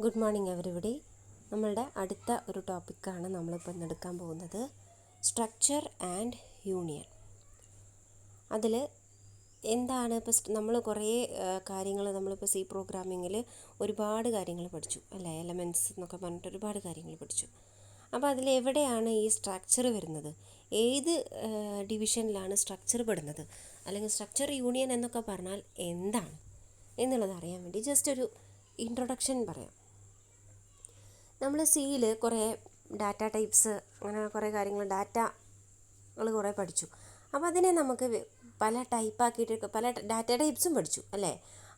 Good morning everybody. നമ്മളുടെ അടുത്ത ഒരു ടോപ്പിക്കാണ് നമ്മളിപ്പോൾ എടുക്കാൻ പോകുന്നത്, സ്ട്രക്ചർ ആൻഡ് യൂണിയൻ. അതിൽ എന്താണ് ഇപ്പോൾ നമ്മൾ കുറേ കാര്യങ്ങൾ നമ്മളിപ്പോൾ സി പ്രോഗ്രാമിങ്ങിൽ ഒരുപാട് കാര്യങ്ങൾ പഠിച്ചു അല്ലേ, എലമെൻറ്റ്സ് എന്നൊക്കെ പറഞ്ഞിട്ട് ഒരുപാട് കാര്യങ്ങൾ പഠിച്ചു. അപ്പോൾ അതിലെവിടെയാണ് ഈ സ്ട്രക്ചർ വരുന്നത്, ഏത് ഡിവിഷനിലാണ് സ്ട്രക്ചർ പെടുന്നത്, അല്ലെങ്കിൽ സ്ട്രക്ചർ യൂണിയൻ എന്നൊക്കെ പറഞ്ഞാൽ എന്താണ് എന്നുള്ളത് അറിയാൻ വേണ്ടി ജസ്റ്റ് ഒരു ഇൻട്രൊഡക്ഷൻ പറയാം. നമ്മൾ സിയിൽ കുറേ ഡാറ്റ ടൈപ്സ് അങ്ങനെ കുറേ കാര്യങ്ങൾ ഡാറ്റകൾ കുറേ പഠിച്ചു. അപ്പോൾ അതിനെ നമുക്ക് പല ടൈപ്പാക്കിയിട്ട് പല ഡാറ്റ ടൈപ്സും പഠിച്ചു അല്ലേ.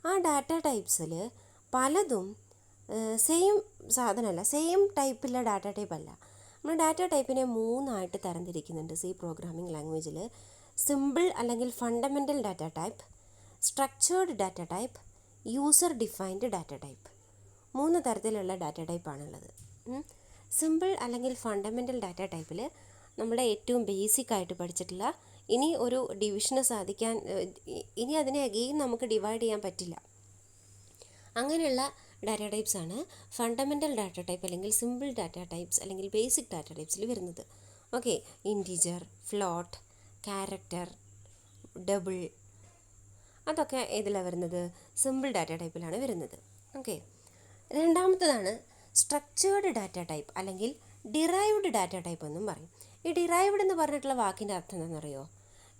ആ ഡാറ്റ ടൈപ്സിൽ പലതും സെയിം സാധനമല്ല, സെയിം ടൈപ്പുള്ള ഡാറ്റ ടൈപ്പ് അല്ല. നമ്മൾ ഡാറ്റ ടൈപ്പിനെ മൂന്നായിട്ട് തരംതിരിക്കുന്നുണ്ട് സി പ്രോഗ്രാമിംഗ് ലാംഗ്വേജിൽ. സിമ്പിൾ അല്ലെങ്കിൽ fundamental data type, structured data type, user defined data type. 3 തരത്തിലുള്ള ഡാറ്റ ടൈപ്പാണുള്ളത്. സിമ്പിൾ അല്ലെങ്കിൽ ഫണ്ടമെൻ്റൽ ഡാറ്റ ടൈപ്പിൽ നമ്മുടെ ഏറ്റവും ബേസിക് ആയിട്ട് പഠിച്ചിട്ടുള്ള, ഇനി ഒരു ഡിവിഷന് സാധിക്കാൻ, ഇനി അതിനെ അഗെയിൻ നമുക്ക് ഡിവൈഡ് ചെയ്യാൻ പറ്റില്ല, അങ്ങനെയുള്ള ഡാറ്റ ടൈപ്സാണ് ഫണ്ടമെൻ്റൽ ഡാറ്റ ടൈപ്പ് അല്ലെങ്കിൽ സിമ്പിൾ ഡാറ്റ ടൈപ്സ് അല്ലെങ്കിൽ ബേസിക് ഡാറ്റ ടൈപ്സിൽ വരുന്നത്. Okay, integer, float, character, double, അതൊക്കെ ഏതിലാണ് വരുന്നത്? സിമ്പിൾ ഡാറ്റ ടൈപ്പിലാണ് വരുന്നത്. ഓക്കെ, രണ്ടാമത്തേതാണ് സ്ട്രക്ചേർഡ് ഡാറ്റ ടൈപ്പ് അല്ലെങ്കിൽ ഡിറൈവ്ഡ് ഡാറ്റ ടൈപ്പ് എന്നും പറയും. ഈ ഡിറൈവ്ഡ് എന്ന് പറഞ്ഞിട്ടുള്ള വാക്കിൻ്റെ അർത്ഥം എന്താണെന്നറിയോ?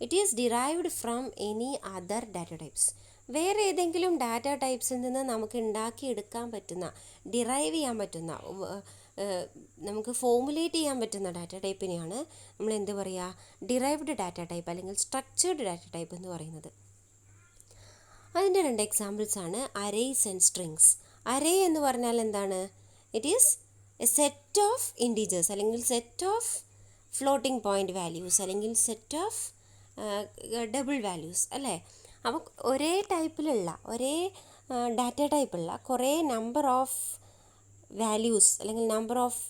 It is derived from any other data types. വേറെ ഏതെങ്കിലും ഡാറ്റ ടൈപ്സിൽ നിന്ന് നമുക്ക് ഉണ്ടാക്കിയെടുക്കാൻ പറ്റുന്ന, ഡിറൈവ് ചെയ്യാൻ പറ്റുന്ന, നമുക്ക് ഫോമുലേറ്റ് ചെയ്യാൻ പറ്റുന്ന ഡാറ്റ ടൈപ്പിനെയാണ് നമ്മൾ എന്ത് പറയുക? ഡിറൈവ്ഡ് ഡാറ്റ ടൈപ്പ് അല്ലെങ്കിൽ സ്ട്രക്ചേർഡ് ഡാറ്റ ടൈപ്പ് എന്ന് പറയുന്നത്. അതിൻ്റെ 2 എക്സാമ്പിൾസാണ് അറേയ്സ് ആൻഡ് സ്ട്രിങ്സ്. അറേ എന്ന് പറഞ്ഞാൽ എന്താണ്? It is a set of integers അല്ലെങ്കിൽ set of floating point values അല്ലെങ്കിൽ സെറ്റ് ഓഫ് ഡബിൾ വാല്യൂസ് അല്ലേ. അപ്പോൾ ഒരേ ടൈപ്പിലുള്ള, ഒരേ ഡാറ്റ ടൈപ്പുള്ള കുറേ നമ്പർ ഓഫ് വാല്യൂസ് അല്ലെങ്കിൽ നമ്പർ ഓഫ്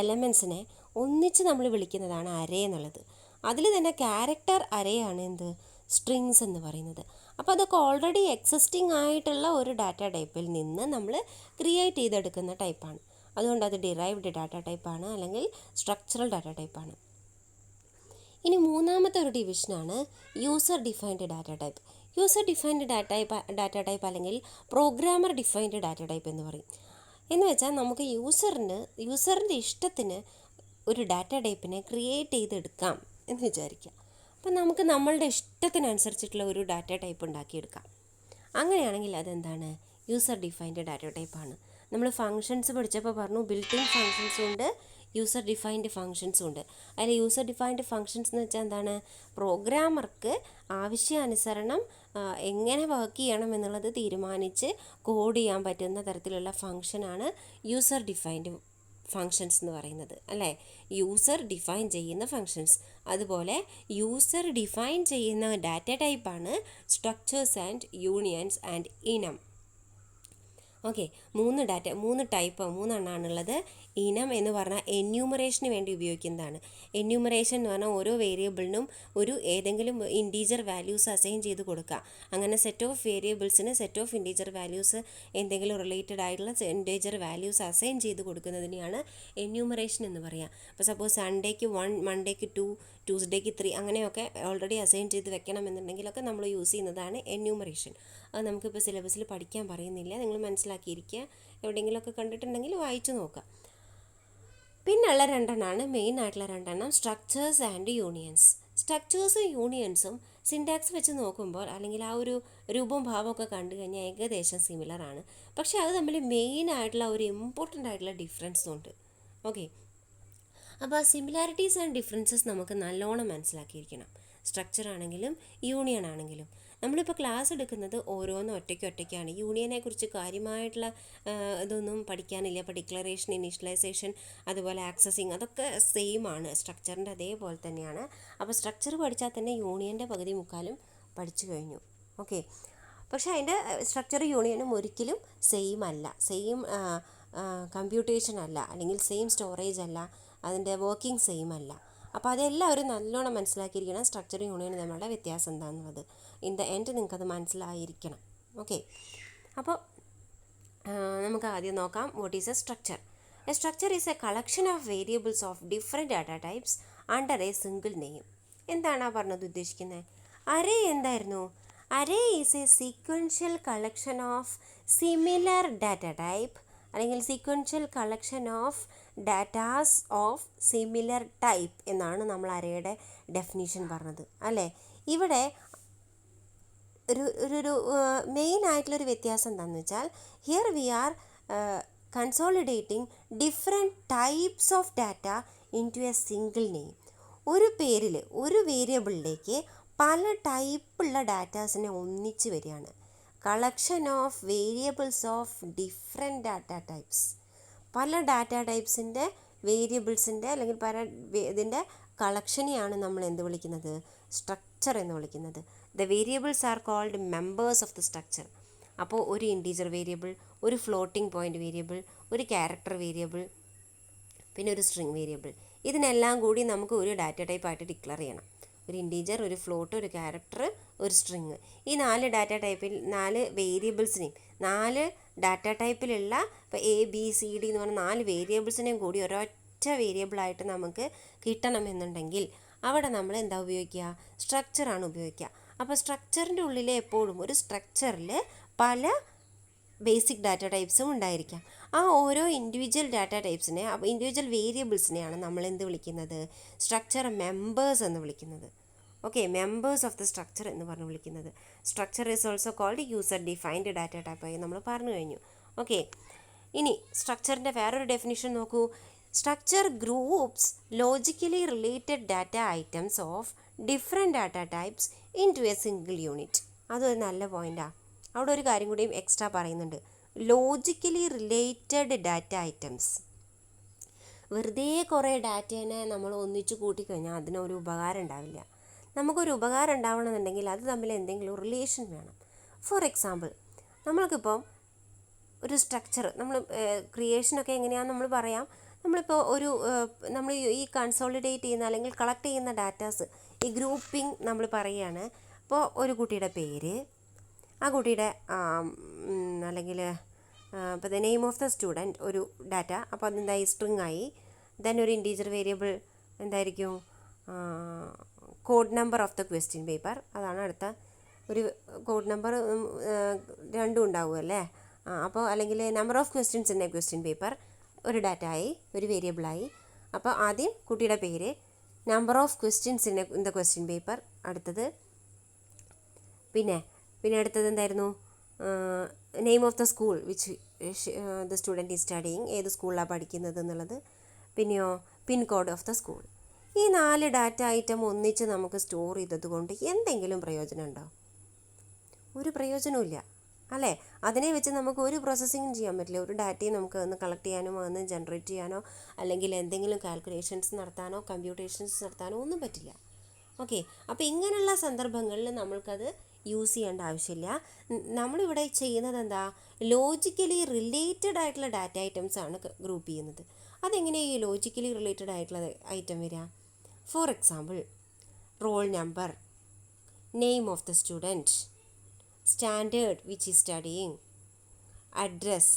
എലമെൻസിനെ ഒന്നിച്ച് നമ്മൾ വിളിക്കുന്നതാണ് അറേ എന്നുള്ളത്. അതിൽ തന്നെ ക്യാരക്ടർ അറേ ആണ് എന്ത്? സ്ട്രിങ്സ് എന്ന് പറയുന്നത്. അപ്പോൾ അതൊക്കെ ഓൾറെഡി എക്സിസ്റ്റിംഗ് ആയിട്ടുള്ള ഒരു ഡാറ്റ ടൈപ്പിൽ നിന്ന് നമ്മൾ ക്രിയേറ്റ് ചെയ്തെടുക്കുന്ന ടൈപ്പാണ്. അതുകൊണ്ട് അത് ഡിറൈവ്ഡ് ഡാറ്റ ടൈപ്പാണ് അല്ലെങ്കിൽ സ്ട്രക്ചറൽ ഡാറ്റ ടൈപ്പാണ്. ഇനി മൂന്നാമത്തെ ഒരു ഡിവിഷനാണ് user defined data type. User defined data type അല്ലെങ്കിൽ പ്രോഗ്രാമർ ഡിഫൈൻഡ് ഡാറ്റ ടൈപ്പ് എന്ന് പറയും. എന്ന് വെച്ചാൽ നമുക്ക് യൂസറിൻ്റെ ഇഷ്ടത്തിന് ഒരു ഡാറ്റ ടൈപ്പിനെ ക്രിയേറ്റ് ചെയ്തെടുക്കാം എന്ന് വിചാരിക്കുക. അപ്പം നമുക്ക് നമ്മളുടെ ഇഷ്ടത്തിനനുസരിച്ചിട്ടുള്ള ഒരു ഡാറ്റ ടൈപ്പ് ഉണ്ടാക്കിയെടുക്കാം. അങ്ങനെയാണെങ്കിൽ അതെന്താണ്? യൂസർ ഡിഫൈൻഡ് ഡാറ്റ ടൈപ്പാണ്. നമ്മൾ ഫങ്ഷൻസ് പഠിച്ചപ്പോൾ പറഞ്ഞു, ബിൽറ്റ് ഇൻ ഫങ്ഷൻസും ഉണ്ട്, യൂസർ ഡിഫൈൻഡ് ഫങ്ഷൻസും ഉണ്ട്. അതിൽ യൂസർ ഡിഫൈൻഡ് ഫങ്ഷൻസ് എന്ന് വെച്ചാൽ എന്താണ്? പ്രോഗ്രാമർക്ക് ആവശ്യാനുസരണം എങ്ങനെ വർക്ക് ചെയ്യണം എന്നുള്ളത് തീരുമാനിച്ച് കോഡ് ചെയ്യാൻ പറ്റുന്ന തരത്തിലുള്ള ഫങ്ഷനാണ് യൂസർ ഡിഫൈൻഡ് ഫങ്ഷൻസ് എന്ന് പറയുന്നത് അല്ലേ. യൂസർ ഡിഫൈൻ ചെയ്യുന്ന ഫങ്ഷൻസ്. അതുപോലെ യൂസർ ഡിഫൈൻ ചെയ്യുന്ന ഡാറ്റ ടൈപ്പാണ് സ്ട്രക്ചേഴ്സ് ആൻഡ് യൂണിയൻസ് ആൻഡ് ഇനം. ഓക്കെ, 3 ടൈപ്പ് 3 ഇനം എന്ന് പറഞ്ഞാൽ എന്യൂമറേഷന് വേണ്ടി ഉപയോഗിക്കുന്നതാണ്. എന്യൂമറേഷൻ എന്ന് പറഞ്ഞാൽ ഓരോ വേരിയബിളിനും ഏതെങ്കിലും ഇൻറ്റീജർ വാല്യൂസ് അസൈൻ ചെയ്ത് കൊടുക്കുക. അങ്ങനെ സെറ്റ് ഓഫ് വേരിയബിൾസിന് സെറ്റ് ഓഫ് ഇൻറ്റീജർ വാല്യൂസ്, എന്തെങ്കിലും റിലേറ്റഡ് ആയിട്ടുള്ള ഇൻറ്റീജർ വാല്യൂസ് അസൈൻ ചെയ്ത് കൊടുക്കുന്നതിനെയാണ് എന്യൂമറേഷൻ എന്ന് പറയുക. അപ്പോൾ സപ്പോസ് സൺഡേക്ക് 1, മൺഡേക്ക് 2, ട്യൂസ്ഡേക്ക് 3 അങ്ങനെയൊക്കെ ഓൾറെഡി അസൈൻ ചെയ്ത് വെക്കണം എന്നുണ്ടെങ്കിലൊക്കെ നമ്മൾ യൂസ് ചെയ്യുന്നതാണ് എന്യൂമറേഷൻ. അത് നമുക്കിപ്പോൾ സിലബസിൽ പഠിക്കാൻ പറയുന്നില്ല, നിങ്ങൾ മനസ്സിലാക്കിയിരിക്കുക. എവിടെയെങ്കിലുമൊക്കെ കണ്ടിട്ടുണ്ടെങ്കിൽ വായിച്ചു നോക്കുക. പിന്നുള്ള 2 മെയിൻ ആയിട്ടുള്ള 2 സ്ട്രക്ചേഴ്സ് ആൻഡ് യൂണിയൻസ്. സ്ട്രക്ചേഴ്സും യൂണിയൻസും സിൻടാക്സ് വെച്ച് നോക്കുമ്പോൾ അല്ലെങ്കിൽ ആ ഒരു രൂപവും ഭാവമൊക്കെ കണ്ടു കഴിഞ്ഞാൽ ഏകദേശം സിമിലർ ആണ്. പക്ഷേ അത് തമ്മിൽ മെയിൻ ആയിട്ടുള്ള ഒരു ഇമ്പോർട്ടൻ്റ് ആയിട്ടുള്ള ഡിഫറൻസും ഉണ്ട്. ഓക്കെ, അപ്പോൾ ആ സിമിലാരിറ്റീസ് ആൻഡ് ഡിഫറൻസസ് നമുക്ക് നല്ലോണം മനസ്സിലാക്കിയിരിക്കണം. സ്ട്രക്ചർ ആണെങ്കിലും യൂണിയൻ ആണെങ്കിലും. നമ്മളിപ്പോൾ ക്ലാസ് എടുക്കുന്നത് ഓരോന്നും ഒറ്റയ്ക്കാണ്. യൂണിയനെക്കുറിച്ച് കാര്യമായിട്ടുള്ള ഇതൊന്നും പഠിക്കാനില്ല. ഇപ്പോൾ ഡിക്ലറേഷൻ, ഇനീഷ്യലൈസേഷൻ, അതുപോലെ ആക്സസിങ്, അതൊക്കെ സെയിം ആണ്, സ്ട്രക്ചറിൻ്റെ അതേപോലെ തന്നെയാണ്. അപ്പോൾ സ്ട്രക്ചർ പഠിച്ചാൽ തന്നെ യൂണിയൻ്റെ പകുതി മുക്കാലും പഠിച്ചു കഴിഞ്ഞു. ഓക്കെ, പക്ഷേ അതിൻ്റെ സ്ട്രക്ചർ യൂണിയനും ഒരിക്കലും സെയിം അല്ല, സെയിം കമ്പ്യൂട്ടേഷൻ അല്ല, അല്ലെങ്കിൽ സെയിം സ്റ്റോറേജ് അല്ല, അതിൻ്റെ വർക്കിംഗ് സെയിം അല്ല. അപ്പോൾ അതെല്ലാവരും നല്ലോണം മനസ്സിലാക്കിയിരിക്കണം, സ്ട്രക്ചർ യൂണിയൻ തമ്മിലുള്ള വ്യത്യാസം എന്താണെന്നുള്ളത്. ഇൻ ദ എൻഡ് നിങ്ങൾക്കത് മനസ്സിലായിരിക്കണം. ഓക്കെ, അപ്പോൾ നമുക്ക് ആദ്യം നോക്കാം what is a structure. A structure is a collection of variables of different data types under a single name. എന്താണ് ആ പറഞ്ഞത് ഉദ്ദേശിക്കുന്നത്? അറേ എന്തായിരുന്നു? Array is a sequential collection of similar data type അല്ലെങ്കിൽ sequential collection of datas of similar type എന്നാണ് നമ്മൾ അറേയുടെ definition പറഞ്ഞത് അല്ലേ. ഇവിടെ ഒരു മെയിൻ ആയിട്ടുള്ളൊരു വ്യത്യാസം എന്താണെന്ന് വെച്ചാൽ here we are consolidating different types of data into a single name. ഒരു പേരിൽ ഒരു വേരിയബിളിലേക്ക് പല ടൈപ്പുള്ള ഡാറ്റാസിനെ ഒന്നിച്ച് വരികയാണ്. Collection of variables of different data types. പല ഡാറ്റ ടൈപ്സിൻ്റെ വേരിയബിൾസിൻ്റെ അല്ലെങ്കിൽ പല ഇതിൻ്റെ കളക്ഷനെയാണ് നമ്മൾ എന്ത് വിളിക്കുന്നത്? സ്ട്രക്ചർ എന്ന് വിളിക്കുന്നത്. The variables are called members of the structure. അപ്പോൾ ഒരു ഇൻറ്റീജർ വേരിയബിൾ, ഒരു ഫ്ലോട്ടിംഗ് പോയിൻ്റ് വേരിയബിൾ, ഒരു ക്യാരക്ടർ വേരിയബിൾ, പിന്നെ ഒരു സ്ട്രിങ് വേരിയബിൾ, ഇതിനെല്ലാം കൂടി നമുക്ക് ഒരു ഡാറ്റ ടൈപ്പായിട്ട് ഡിക്ലെയർ ചെയ്യണം. ഒരു ഇൻറ്റീജർ, ഒരു ഫ്ലോട്ട്, ഒരു ക്യാരക്ടർ, ഒരു സ്ട്രിങ്. ഈ 4 ഡാറ്റ ടൈപ്പിൽ 4 വേരിയബിൾസിനെയും 4 ഡാറ്റ ടൈപ്പിലുള്ള ഇപ്പോൾ ABCD എന്ന് പറഞ്ഞ 4 വേരിയബിൾസിനെയും കൂടി ഒരൊറ്റ വേരിയബിളായിട്ട് നമുക്ക് കിട്ടണമെന്നുണ്ടെങ്കിൽ അവിടെ നമ്മൾ എന്താ ഉപയോഗിക്കുക? സ്ട്രക്ചറാണ് ഉപയോഗിക്കുക. അപ്പോൾ സ്ട്രക്ചറിൻ്റെ ഉള്ളിൽ എപ്പോഴും ഒരു സ്ട്രക്ചറിൽ പല ബേസിക് ഡാറ്റ ടൈപ്സും ഉണ്ടായിരിക്കാം. ആ ഓരോ ഇൻഡിവിജ്വൽ ഡാറ്റ ടൈപ്സിനെ ഇൻഡിവിജ്വൽ വേരിയബിൾസിനെയാണ് നമ്മൾ എന്ത് വിളിക്കുന്നത്? സ്ട്രക്ചർ മെമ്പേഴ്സ് എന്ന് വിളിക്കുന്നത്. Okay, members of the structure എന്ന് പറഞ്ഞ് വിളിക്കുന്നത്. Structure is also called user defined data ടൈപ്പായി നമ്മൾ പറഞ്ഞു കഴിഞ്ഞു. ഓക്കെ, ഇനി സ്ട്രക്ചറിൻ്റെ വേറൊരു ഡെഫിനിഷൻ നോക്കൂ. Structure groups logically related data items of different data types into a single unit. അതൊരു നല്ല പോയിൻ്റാണ്. അവിടെ ഒരു കാര്യം കൂടിയും എക്സ്ട്രാ പറയുന്നുണ്ട്. Logically related data items. വെറുതെ കുറേ ഡാറ്റേനെ നമ്മൾ ഒന്നിച്ച് കൂട്ടിക്കഴിഞ്ഞാൽ അതിനൊരു ഉപകാരം ഉണ്ടാവില്ല. നമുക്കൊരു ഉപകാരം ഉണ്ടാവണമെന്നുണ്ടെങ്കിൽ അത് തമ്മിൽ എന്തെങ്കിലും റിലേഷൻ വേണം. ഫോർ എക്സാമ്പിൾ, നമ്മൾക്കിപ്പം ഒരു സ്ട്രക്ചർ നമ്മൾ ക്രിയേഷനൊക്കെ എങ്ങനെയാണെന്ന് നമ്മൾ പറയാം. നമ്മളിപ്പോൾ നമ്മൾ ഈ കൺസോളിഡേറ്റ് ചെയ്യുന്ന അല്ലെങ്കിൽ കളക്ട് ചെയ്യുന്ന ഡാറ്റാസ് ഈ ഗ്രൂപ്പിംഗ് നമ്മൾ പറയുകയാണ്. ഇപ്പോൾ ഒരു കുട്ടിയുടെ പേര്, ആ കുട്ടിയുടെ അല്ലെങ്കിൽ ഇപ്പോൾ the name of the student ഒരു ഡാറ്റ. അപ്പോൾ അതെന്തായി? സ്ട്രിങ് ആയി. ദെൻ ഒരു ഇൻറ്റീജർ വേരിയബിൾ എന്തായിരിക്കും? Code number of the question paper. അതാണ് അടുത്ത ഒരു കോഡ് നമ്പർ. രണ്ടും ഉണ്ടാവും അല്ലേ? അപ്പോൾ അല്ലെങ്കിൽ number of questions in A question paper ഒരു ഡാറ്റ ആയി, ഒരു വേരിയബിളായി. അപ്പോൾ ആദ്യം കുട്ടിയുടെ പേര്, number of questions in the question paper അടുത്തത്. പിന്നെ അടുത്തത് എന്തായിരുന്നു? Name of the school which the student is studying, ഏത് സ്കൂളിലാണ് പഠിക്കുന്നത് എന്നുള്ളത്. പിന്നെയോ pin code of the school. ഈ 4 ഡാറ്റ ഐറ്റം ഒന്നിച്ച് നമുക്ക് സ്റ്റോർ ചെയ്തത് കൊണ്ട് എന്തെങ്കിലും പ്രയോജനമുണ്ടോ? ഒരു പ്രയോജനമില്ല അല്ലേ? അതിനെ വെച്ച് നമുക്ക് ഒരു പ്രോസസ്സിങ്ങും ചെയ്യാൻ പറ്റില്ല. ഒരു ഡാറ്റയും നമുക്ക് ഒന്ന് കളക്ട് ചെയ്യാനോ ഒന്ന് ജനറേറ്റ് ചെയ്യാനോ അല്ലെങ്കിൽ എന്തെങ്കിലും കാൽക്കുലേഷൻസ് നടത്താനോ കമ്പ്യൂട്ടേഷൻസ് നടത്താനോ ഒന്നും പറ്റില്ല. ഓക്കെ, അപ്പോൾ ഇങ്ങനെയുള്ള സന്ദർഭങ്ങളിൽ നമ്മൾക്കത് യൂസ് ചെയ്യേണ്ട ആവശ്യമില്ല. നമ്മളിവിടെ ചെയ്യുന്നത് എന്താ? ലോജിക്കലി റിലേറ്റഡ് ആയിട്ടുള്ള ഡാറ്റ ഐറ്റംസ് ആണ് ഗ്രൂപ്പ് ചെയ്യുന്നത്. അതെങ്ങനെയാണ് ഈ ലോജിക്കലി റിലേറ്റഡ് ആയിട്ടുള്ള ഐറ്റം വരിക? For example, roll number, name of the student, standard which is studying, address,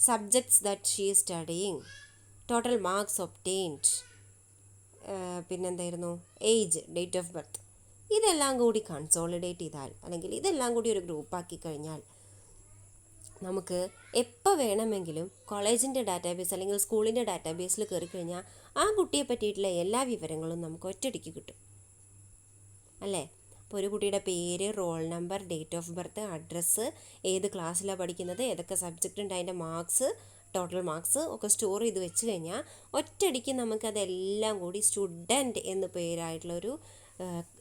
subjects that she is studying, total marks obtained, പിന്നെന്തായിരുന്നു? Age, date of birth. ഇതെല്ലാം കൂടി consolidate ചെയ്താൽ അല്ലെങ്കിൽ ഇതെല്ലാം കൂടി ഒരു ഗ്രൂപ്പാക്കി കഴിഞ്ഞാൽ നമുക്ക് എപ്പോൾ വേണമെങ്കിലും കോളേജിൻ്റെ ഡാറ്റാബേസ് അല്ലെങ്കിൽ സ്കൂളിൻ്റെ ഡാറ്റാബേസിൽ കയറി കഴിഞ്ഞാൽ ആ കുട്ടിയെ പറ്റിയിട്ടുള്ള എല്ലാ വിവരങ്ങളും നമുക്ക് ഒറ്റയടിക്ക് കിട്ടും അല്ലേ? അപ്പോൾ ഒരു കുട്ടിയുടെ പേര്, roll number, date of birth, address, ഏത് ക്ലാസ്സിലാണ് പഠിക്കുന്നത്, ഏതൊക്കെ സബ്ജക്റ്റ് ഉണ്ട്, അതിൻ്റെ മാർക്സ്, ടോട്ടൽ മാർക്സ് ഒക്കെ സ്റ്റോർ ചെയ്ത് വെച്ച് കഴിഞ്ഞാൽ ഒറ്റയടിക്ക് നമുക്കതെല്ലാം കൂടി സ്റ്റുഡൻറ്റ് എന്ന് പേരായിട്ടുള്ളൊരു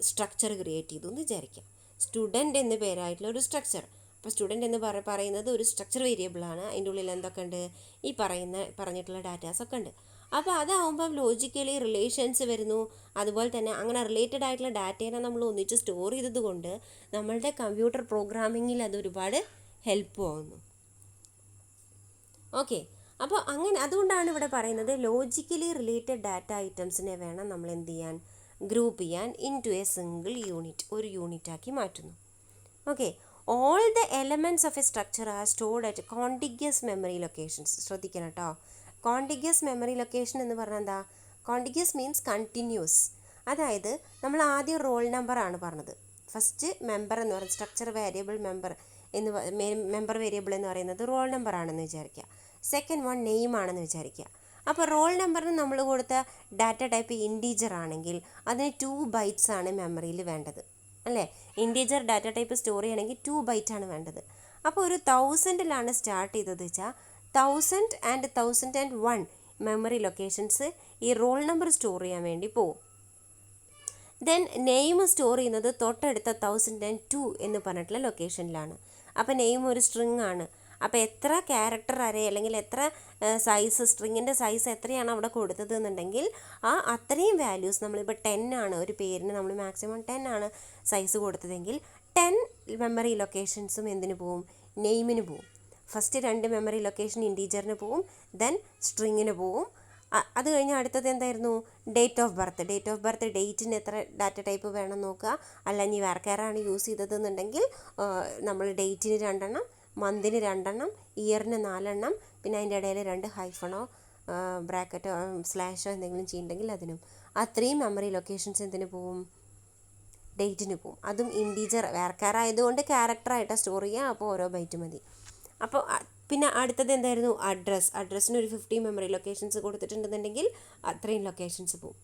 സ്ട്രക്ചർ ക്രിയേറ്റ് ചെയ്തു എന്ന് വിചാരിക്കാം. സ്റ്റുഡൻറ്റ് എന്ന് പേരായിട്ടുള്ള ഒരു സ്ട്രക്ചർ. അപ്പോൾ സ്റ്റുഡൻറ്റ് എന്ന് പറയുന്നത് ഒരു സ്ട്രക്ചർ വേരിയബിളാണ്. അതിൻ്റെ ഉള്ളിൽ എന്തൊക്കെ ഉണ്ട്? ഈ പറഞ്ഞിട്ടുള്ള ഡാറ്റാസൊക്കെ ഉണ്ട്. അപ്പോൾ അതാവുമ്പം ലോജിക്കലി റിലേഷൻസ് വരുന്നു. അതുപോലെ തന്നെ അങ്ങനെ റിലേറ്റഡ് ആയിട്ടുള്ള ഡാറ്റേനെ നമ്മൾ ഒന്നിച്ച് സ്റ്റോർ ചെയ്തത് കൊണ്ട് നമ്മളുടെ കമ്പ്യൂട്ടർ പ്രോഗ്രാമിങ്ങിൽ അത് ഒരുപാട് ഹെൽപ്പ് ആവുന്നു. ഓക്കെ, അപ്പോൾ അതുകൊണ്ടാണ് ഇവിടെ പറയുന്നത് ലോജിക്കലി റിലേറ്റഡ് ഡാറ്റ ഐറ്റംസിനെ വേണം നമ്മൾ എന്ത് ചെയ്യാൻ? ഗ്രൂപ്പ് ചെയ്യാൻ into a single unit, ഒരു യൂണിറ്റാക്കി മാറ്റുന്നു. Okay, all the elements of a structure are stored at contiguous memory locations. ശ്രദ്ധിക്കണം കേട്ടോ. കോണ്ടിഗ്യസ് മെമ്മറി ലൊക്കേഷൻ എന്ന് പറഞ്ഞാൽ എന്താ? Contiguous means continuous. അതായത് നമ്മൾ ആദ്യം റോൾ നമ്പർ ആണ് പറഞ്ഞത്. ഫസ്റ്റ് മെമ്പർ എന്ന് പറയുന്നത് structure variable member member variable എന്ന് പറയുന്നത് റോൾ നമ്പർ ആണെന്ന് വിചാരിക്കുക. സെക്കൻഡ് വൺ നെയിം ആണെന്ന് വിചാരിക്കുക. അപ്പോൾ റോൾ നമ്പറിന് നമ്മൾ കൊടുത്ത ഡാറ്റ ടൈപ്പ് ഇൻറ്റീജർ ആണെങ്കിൽ അതിന് 2 ബൈറ്റ്സ് ആണ് മെമ്മറിയിൽ വേണ്ടത്, അല്ലേ? ഇൻറ്റീജർ ഡാറ്റ ടൈപ്പ് സ്റ്റോർ ചെയ്യണമെങ്കിൽ 2 ബൈറ്റ് ആണ് വേണ്ടത്. അപ്പോൾ ഒരു 1000-ലാണ് സ്റ്റാർട്ട് ചെയ്തത് വെച്ചാൽ 1000 ആൻഡ് 1001 മെമ്മറി ലൊക്കേഷൻസ് ഈ റോൾ നമ്പർ സ്റ്റോർ ചെയ്യാൻ വേണ്ടി പോകും. ദെൻ നെയിം സ്റ്റോർ ചെയ്യുന്നത് തൊട്ടടുത്ത 1002 എന്ന് പറഞ്ഞിട്ടുള്ള ലൊക്കേഷനിലാണ്. അപ്പോൾ നെയിം ഒരു സ്ട്രിങ് ആണ്. അപ്പോൾ എത്ര ക്യാരക്ടർ അറേ അല്ലെങ്കിൽ എത്ര സൈസ്, സ്ട്രിങ്ങിൻ്റെ സൈസ് എത്രയാണ് അവിടെ കൊടുത്തത് എന്നുണ്ടെങ്കിൽ അത്രയും വാല്യൂസ്, നമ്മളിപ്പോൾ 10 ആണ് ഒരു പേരിന് നമ്മൾ മാക്സിമം 10 ആണ് സൈസ് കൊടുത്തതെങ്കിൽ 10 മെമ്മറി ലൊക്കേഷൻസും എന്തിനു പോവും? നെയിമിന് പോവും. ഫസ്റ്റ് 2 മെമ്മറി ലൊക്കേഷൻ ഇൻറ്റീജറിന് പോവും, ദെൻ സ്ട്രിങ്ങിന് പോവും. അത് കഴിഞ്ഞ് അടുത്തത് എന്തായിരുന്നു? Date of birth. Date of birth ഡേറ്റിന് എത്ര ഡാറ്റ ടൈപ്പ് വേണം നോക്കുക. അല്ല ഇനി വേർക്കാരാണ് യൂസ് ചെയ്തതെന്നുണ്ടെങ്കിൽ നമ്മൾ ഡേറ്റിന് 2 എണ്ണം, മന്തിന് 2 എണ്ണം, ഇയറിന് 4 എണ്ണം, പിന്നെ അതിൻ്റെ ഇടയിൽ 2 ഹൈഫണോ ബ്രാക്കറ്റോ സ്ലാഷോ എന്തെങ്കിലും ചെയ്യുന്നുണ്ടെങ്കിൽ അതിനും. അത്രയും മെമ്മറി ലൊക്കേഷൻസ് എന്തിന് പോവും? ഡേറ്റിന് പോവും. അതും ഇൻറ്റീജർ വേർക്കാരായതുകൊണ്ട് ക്യാരക്ടറായിട്ടാണ് സ്റ്റോർ ചെയ്യുക. അപ്പോൾ ഓരോ ബൈറ്റ് മതി. അപ്പോൾ പിന്നെ അടുത്തത് എന്തായിരുന്നു? അഡ്രസ്സ്. അഡ്രസ്സിന് ഒരു 50 മെമ്മറി ലൊക്കേഷൻസ് കൊടുത്തിട്ടുണ്ടെന്നുണ്ടെങ്കിൽ അത്രയും ലൊക്കേഷൻസ് പോവും.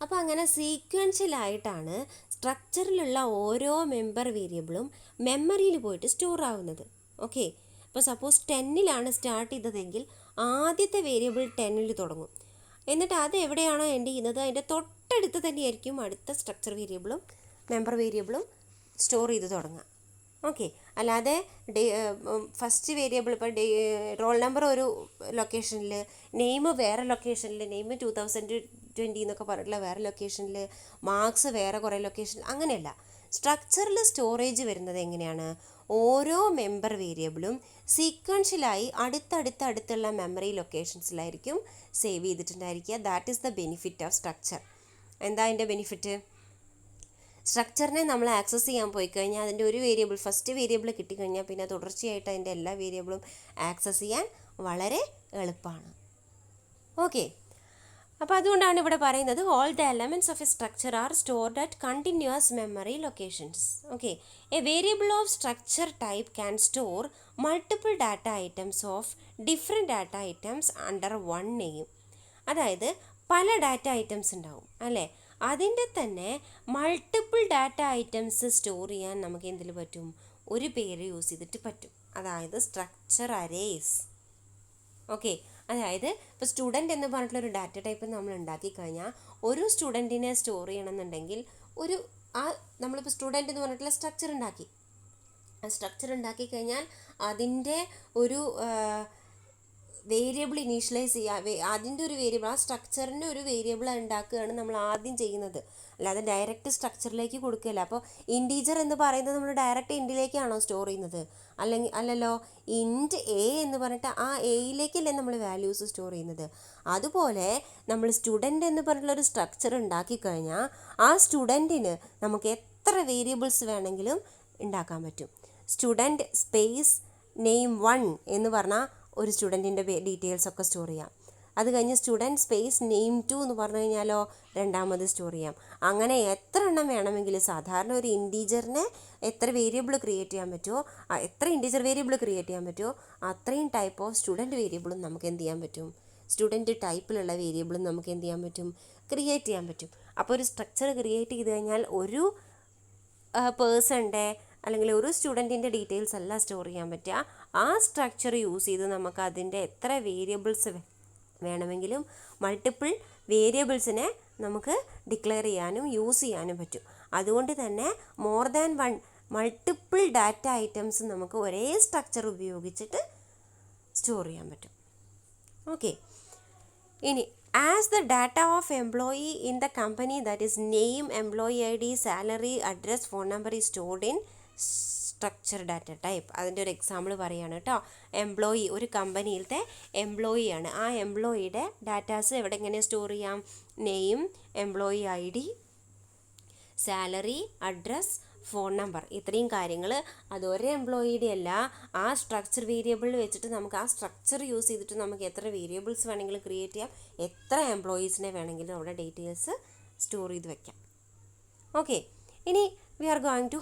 അപ്പോൾ അങ്ങനെ സീക്വൻഷ്യലായിട്ടാണ് സ്ട്രക്ചറിലുള്ള ഓരോ മെമ്പർ വേരിയബിളും മെമ്മറിയിൽ പോയിട്ട് സ്റ്റോർ ആവുന്നത്. ഓക്കെ. ഇപ്പോൾ സപ്പോസ് 10-ലാണ് സ്റ്റാർട്ട് ചെയ്തതെങ്കിൽ ആദ്യത്തെ വേരിയബിൾ 10-ൽ തുടങ്ങും. എന്നിട്ട് അത് എവിടെയാണോ എൻഡ് ചെയ്യുന്നത് അതിൻ്റെ തൊട്ടടുത്ത് തന്നെയായിരിക്കും അടുത്ത സ്ട്രക്ചർ വേരിയബിളും മെമ്പർ വേരിയബിളും സ്റ്റോർ ചെയ്ത് തുടങ്ങുക. ഓക്കെ. അല്ലാതെ ഫസ്റ്റ് വേരിയബിൾ ഇപ്പോൾ റോൾ നമ്പർ ഒരു ലൊക്കേഷനിൽ, നെയിം വേറെ ലൊക്കേഷനിൽ, നെയിം 2020 എന്നൊക്കെ പറഞ്ഞിട്ടുള്ള വേറെ ലൊക്കേഷനിൽ, മാർക്സ് വേറെ കുറേ ലൊക്കേഷനിൽ, അങ്ങനെയല്ല. സ്ട്രക്ചറിൽ സ്റ്റോറേജ് വരുന്നത് എങ്ങനെയാണ്? ഓരോ മെമ്പർ വേരിയബിളും സീക്വൻഷ്യലായി അടുത്തുള്ള മെമ്മറി ലൊക്കേഷൻസിലായിരിക്കും സേവ് ചെയ്തിട്ടുണ്ടായിരിക്കുക. That is the benefit of structure. എന്താ അതിൻ്റെ ബെനിഫിറ്റ്? സ്ട്രക്ചറിനെ നമ്മൾ ആക്സസ് ചെയ്യാൻ പോയി കഴിഞ്ഞാൽ അതിൻ്റെ ഒരു വേരിയബിൾ, ഫസ്റ്റ് വേരിയബിൾ കിട്ടിക്കഴിഞ്ഞാൽ പിന്നെ തുടർച്ചയായിട്ട് അതിൻ്റെ എല്ലാ വേരിയബിളും ആക്സസ് ചെയ്യാൻ വളരെ എളുപ്പമാണ്. ഓക്കെ. അപ്പോൾ അതുകൊണ്ടാണ് ഇവിടെ പറയുന്നത് all the elements of a structure are stored at continuous memory locations. Okay. A variable of structure type can store multiple data items of different data items under one name. അതായത് പല data items ഉണ്ടാവും, അല്ലേ? അതിൻ്റെ തന്നെ multiple data items store ചെയ്യാൻ നമുക്ക് എന്തിൽ പറ്റും? ഒരു പേര് യൂസ് ചെയ്തിട്ട് പറ്റും. അതായത് സ്ട്രക്ചർ അറേസ്. ഓക്കെ. അതായത് ഇപ്പോൾ സ്റ്റുഡൻറ്റ് എന്ന് പറഞ്ഞിട്ടുള്ളൊരു ഡാറ്റ ടൈപ്പ് നമ്മൾ ഉണ്ടാക്കി കഴിഞ്ഞാൽ ഒരു സ്റ്റുഡൻറ്റിനെ സ്റ്റോർ ചെയ്യണമെന്നുണ്ടെങ്കിൽ നമ്മളിപ്പോൾ സ്റ്റുഡൻറ്റ് എന്ന് പറഞ്ഞിട്ടുള്ള സ്ട്രക്ചർ ഉണ്ടാക്കി. ആ സ്ട്രക്ചർ ഉണ്ടാക്കി കഴിഞ്ഞാൽ അതിൻ്റെ ഒരു വേരിയബിൾ ഇനീഷ്യലൈസ് ചെയ്യുക. അതിൻ്റെ ഒരു വേരിയബിൾ, ആ സ്ട്രക്ചറിൻ്റെ ഒരു വേരിയബിൾ ഉണ്ടാക്കുകയാണ് നമ്മൾ ആദ്യം ചെയ്യുന്നത്. അല്ലാതെ ഡയറക്റ്റ് സ്ട്രക്ചറിലേക്ക് കൊടുക്കുകയില്ല. അപ്പോൾ ഇൻറ്റീജർ എന്ന് പറയുന്നത് നമ്മൾ ഡയറക്റ്റ് ഇൻറ്റിലേക്കാണോ സ്റ്റോർ ചെയ്യുന്നത്? അല്ലല്ലോ. ഇൻറ്റ് എ എന്ന് പറഞ്ഞിട്ട് ആ എയിലേക്കല്ലേ നമ്മൾ വാല്യൂസ് സ്റ്റോർ ചെയ്യുന്നത്. അതുപോലെ നമ്മൾ സ്റ്റുഡൻറ്റ് എന്ന് പറഞ്ഞിട്ടുള്ളൊരു സ്ട്രക്ചർ ഉണ്ടാക്കി കഴിഞ്ഞാൽ ആ സ്റ്റുഡൻറ്റിന് നമുക്ക് എത്ര വേരിയബിൾസ് വേണമെങ്കിലും ഉണ്ടാക്കാൻ പറ്റും. സ്റ്റുഡൻറ്റ് സ്പേസ് നെയിം 1 എന്ന് പറഞ്ഞാൽ ഒരു സ്റ്റുഡൻറ്റിൻ്റെ ഡീറ്റെയിൽസ് ഒക്കെ സ്റ്റോർ ചെയ്യാം. അത് കഴിഞ്ഞ് സ്റ്റുഡൻറ്റ് സ്പേസ് നെയിം 2 എന്ന് പറഞ്ഞു കഴിഞ്ഞാലോ രണ്ടാമത് സ്റ്റോർ ചെയ്യാം. അങ്ങനെ എത്ര എണ്ണം വേണമെങ്കിലും, സാധാരണ ഒരു ഇൻറ്റീജറിനെ എത്ര വേരിയബിൾ ക്രിയേറ്റ് ചെയ്യാൻ പറ്റുമോ, എത്ര ഇൻറ്റീജർ വേരിയബിൾ ക്രിയേറ്റ് ചെയ്യാൻ പറ്റുമോ അത്രയും ടൈപ്പ് ഓഫ് സ്റ്റുഡൻറ്റ് വേരിയബിളും നമുക്ക് എന്ത് ചെയ്യാൻ പറ്റും? സ്റ്റുഡൻറ്റ് ടൈപ്പിലുള്ള വേരിയബിളും നമുക്ക് എന്ത് ചെയ്യാൻ പറ്റും? ക്രിയേറ്റ് ചെയ്യാൻ പറ്റും. അപ്പോൾ ഒരു സ്ട്രക്ചർ ക്രിയേറ്റ് ചെയ്ത് കഴിഞ്ഞാൽ ഒരു പേഴ്സണിൻ്റെ അല്ലെങ്കിൽ ഒരു സ്റ്റുഡൻറ്റിൻ്റെ ഡീറ്റെയിൽസ് അല്ല സ്റ്റോർ ചെയ്യാൻ പറ്റുക. ആ സ്ട്രക്ചർ യൂസ് ചെയ്ത് നമുക്ക് അതിൻ്റെ എത്ര വേരിയബിൾസ് വേണമെങ്കിലും മൾട്ടിപ്പിൾ വേരിയബിൾസിനെ നമുക്ക് ഡിക്ലെയർ ചെയ്യാനും യൂസ് ചെയ്യാനും പറ്റും. അതുകൊണ്ട് തന്നെ more than 1 multiple data items നമുക്ക് ഒരേ സ്ട്രക്ചർ ഉപയോഗിച്ചിട്ട് സ്റ്റോർ ചെയ്യാൻ പറ്റും. ഓക്കെ. ഇനി as the data of employee in the company, that is name, employee ID, salary, address, phone number is stored in structure data type. അതിൻ്റെ ഒരു example പറയുകയാണ് കേട്ടോ. എംപ്ലോയി, ഒരു കമ്പനിയിലത്തെ എംപ്ലോയിയാണ്. ആ എംപ്ലോയിയുടെ ഡാറ്റാസ് എങ്ങനെ സ്റ്റോർ ചെയ്യാം? Name, employee ID, salary, address, phone number. ഇത്രയും കാര്യങ്ങൾ അത് ഒരു എംപ്ലോയിയുടെ അല്ല, ആ സ്ട്രക്ചർ വേരിയബിൾ വെച്ചിട്ട് നമുക്ക് ആ സ്ട്രക്ചർ യൂസ് ചെയ്തിട്ട് നമുക്ക് എത്ര വേരിയബിൾസ് വേണമെങ്കിലും ക്രിയേറ്റ് ചെയ്യാം, എത്ര എംപ്ലോയീസിനെ വേണമെങ്കിലും അവിടെ ഡീറ്റെയിൽസ് സ്റ്റോർ ചെയ്ത് വെക്കാം. ഓക്കെ, ഇനി we are going to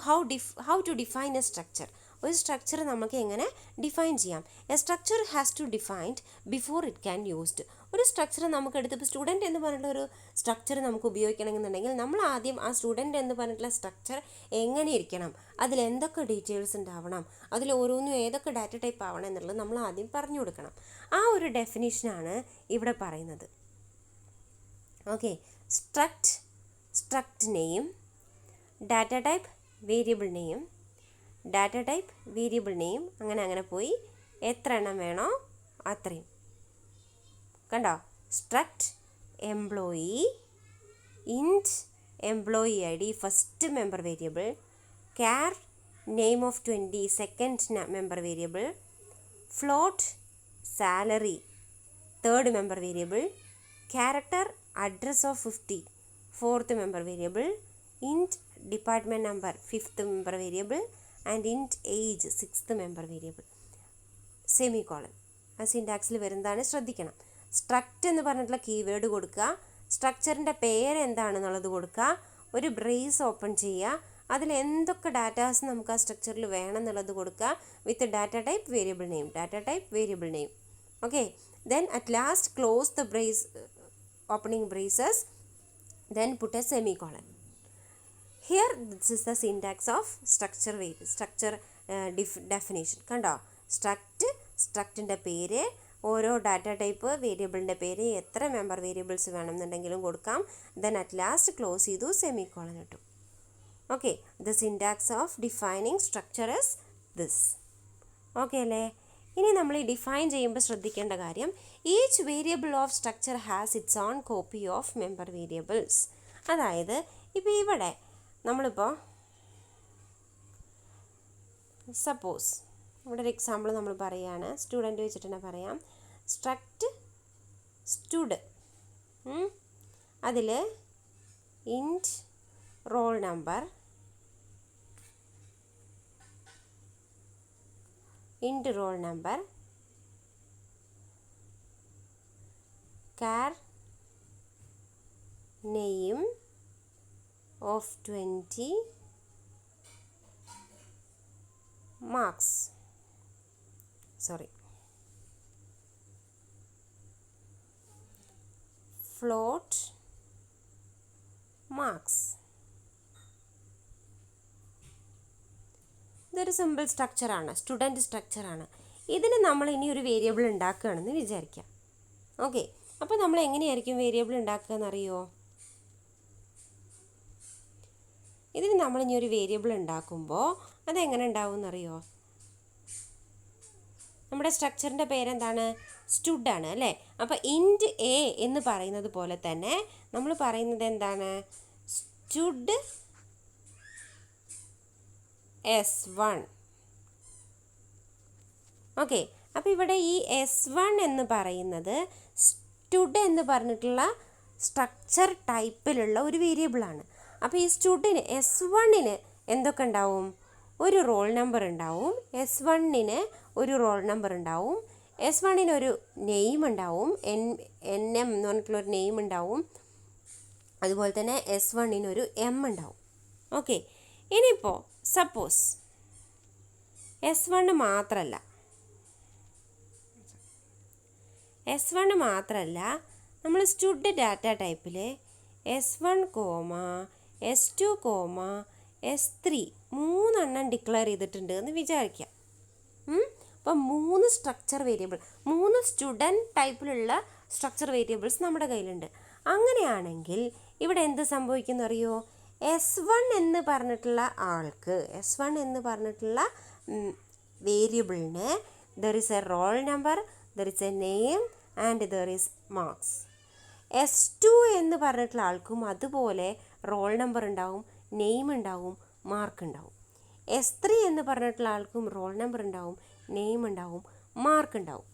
how to define a structure. ഒരു സ്ട്രക്ചർ നമുക്ക് എങ്ങനെ ഡിഫൈൻ ചെയ്യാം. A structure has to defined before it can used. ഒരു സ്ട്രക്ചർ നമുക്ക് എടുത്തിപ്പോൾ സ്റ്റുഡൻറ്റ് എന്ന് പറഞ്ഞിട്ടുള്ള ഒരു സ്ട്രക്ചർ നമുക്ക് ഉപയോഗിക്കണമെന്നുണ്ടെങ്കിൽ നമ്മൾ ആദ്യം ആ സ്റ്റുഡൻറ്റ് എന്ന് പറഞ്ഞിട്ടുള്ള സ്ട്രക്ചർ എങ്ങനെ ഇരിക്കണം, അതിൽ എന്തൊക്കെ ഡീറ്റെയിൽസ് ഉണ്ടാവണം, അതിൽ ഓരോന്നും ഏതൊക്കെ ഡാറ്റ ടൈപ്പ് ആവണം എന്നുള്ളത് നമ്മൾ ആദ്യം പറഞ്ഞു കൊടുക്കണം. ആ ഒരു ഡെഫിനിഷനാണ് ഇവിടെ പറയുന്നത്. Okay, struct name, data type, variable name, data type, variable name, അങ്ങനെ പോയി എത്ര എണ്ണം വേണോ അത്രയും. കണ്ടോ, struct employee, int employee I D first member variable, char name of 20 second member variable, float salary third member variable, character address of 50 fourth member variable, int department number fifth member variable and int age sixth member variable. Semicolon ആ സിൻടാക്സിൽ വരുന്നതാണ്, ശ്രദ്ധിക്കണം. Struct എന്ന് പറഞ്ഞിട്ടുള്ള keyword കൊടുക്കുക, സ്ട്രക്ചറിൻ്റെ പേര് എന്താണെന്നുള്ളത് കൊടുക്കുക, ഒരു ബ്രേസ് ഓപ്പൺ ചെയ്യുക, അതിൽ എന്തൊക്കെ ഡാറ്റാസ് നമുക്ക് ആ സ്ട്രക്ചറിൽ വേണം എന്നുള്ളത് കൊടുക്കുക, വിത്ത് data type, variable name, data type, variable name. Okay, then at last close the brace, opening braces, then put a semicolon. Here this is the syntax of structure definition. കണ്ടോ, സ്ട്രക്റ്റിൻ്റെ പേര്, ഓരോ ഡാറ്റ ടൈപ്പ്, വേരിയബിളിൻ്റെ പേര്, എത്ര member variables വേണമെന്നുണ്ടെങ്കിലും കൊടുക്കാം. Then at last close ചെയ്തു, semicolon ഇട്ടു. Okay, the syntax of defining structure is this. Okay അല്ലേ? ഇനി നമ്മൾ ഈ ഡിഫൈൻ ചെയ്യുമ്പോൾ ശ്രദ്ധിക്കേണ്ട കാര്യം, each variable of structure has it's on copy of member variables. അതായത് ഇപ്പോൾ ഇവിടെ നമ്മളിപ്പോൾ സപ്പോസ് ഇവിടെ ഒരു എക്സാമ്പിൾ നമ്മൾ പറയുകയാണ്, സ്റ്റുഡൻറ്റ് വെച്ചിട്ട് തന്നെ പറയാം. സ്റ്റുഡ് അതിൽ int roll number, int roll number, char name of 20 marks, float marks. ഇതൊരു സിമ്പിൾ സ്ട്രക്ചറാണ്, സ്റ്റുഡൻറ്റ് സ്ട്രക്ചറാണ്. ഇതിന് നമ്മൾ ഇനി ഒരു വേരിയബിൾ ഉണ്ടാക്കുകയാണെന്ന് വിചാരിക്കാം. ഓക്കെ, അപ്പോൾ നമ്മൾ എങ്ങനെയായിരിക്കും വേരിയബിൾ ഉണ്ടാക്കുക എന്നറിയോ? ഇതിന് നമ്മളിനി ഒരു വേരിയബിൾ ഉണ്ടാക്കുമ്പോൾ അതെങ്ങനെ ഉണ്ടാവും എന്നറിയോ? നമ്മുടെ സ്ട്രക്ചറിൻ്റെ പേരെന്താണ്? സ്റ്റുഡാണ് അല്ലേ? അപ്പോൾ ഇൻറ്റ് എ എന്ന് പറയുന്നത് പോലെ തന്നെ നമ്മൾ പറയുന്നത് എന്താണ്? Stood S1. ഓക്കെ, അപ്പോൾ ഇവിടെ ഈ S1 എന്ന് പറയുന്നത് സ്റ്റുഡ് എന്ന് പറഞ്ഞിട്ടുള്ള സ്ട്രക്ചർ ടൈപ്പിലുള്ള ഒരു വേരിയബിളാണ്. അപ്പോൾ ഈ സ്റ്റുഡിന് S1ന് എന്തൊക്കെ ഉണ്ടാവും? ഒരു റോൾ നമ്പർ ഉണ്ടാവും, S1ന് ഒരു റോൾ നമ്പർ ഉണ്ടാവും, S1ന് ഒരു നെയിം ഉണ്ടാവും, NM എന്ന് പറഞ്ഞിട്ടുള്ളൊരു നെയിം ഉണ്ടാവും, അതുപോലെ തന്നെ S1ന് ഒരു M ഉണ്ടാവും. ഓക്കെ, ഇനിയിപ്പോൾ സപ്പോസ് S1 മാത്രമല്ല നമ്മൾ സ്റ്റുഡ് ഡാറ്റ ടൈപ്പിൽ S1, S2, S3 മൂന്നെണ്ണം ഡിക്ലെയർ ചെയ്തിട്ടുണ്ട് എന്ന് വിചാരിക്കാം. അപ്പം 3 സ്ട്രക്ചർ വേരിയബിൾ, 3 സ്റ്റുഡൻറ്റ് ടൈപ്പിലുള്ള സ്ട്രക്ചർ വേരിയബിൾസ് നമ്മുടെ കയ്യിലുണ്ട്. അങ്ങനെയാണെങ്കിൽ ഇവിടെ എന്ത് സംഭവിക്കുന്നു അറിയോ? S1 എന്ന് പറഞ്ഞിട്ടുള്ള ആൾക്ക്, S1 എന്ന് പറഞ്ഞിട്ടുള്ള വേരിയബിളിന് there is A roll number, there is A name and there is marks. S2 എന്ന് പറഞ്ഞിട്ടുള്ള ആൾക്കും അതുപോലെ റോൾ നമ്പർ ഉണ്ടാവും, നെയിം ഉണ്ടാവും, മാർക്ക് ഉണ്ടാവും. S3 എന്ന് പറഞ്ഞിട്ടുള്ള ആൾക്കും റോൾ നമ്പർ ഉണ്ടാവും, നെയിം ഉണ്ടാവും, മാർക്ക് ഉണ്ടാവും.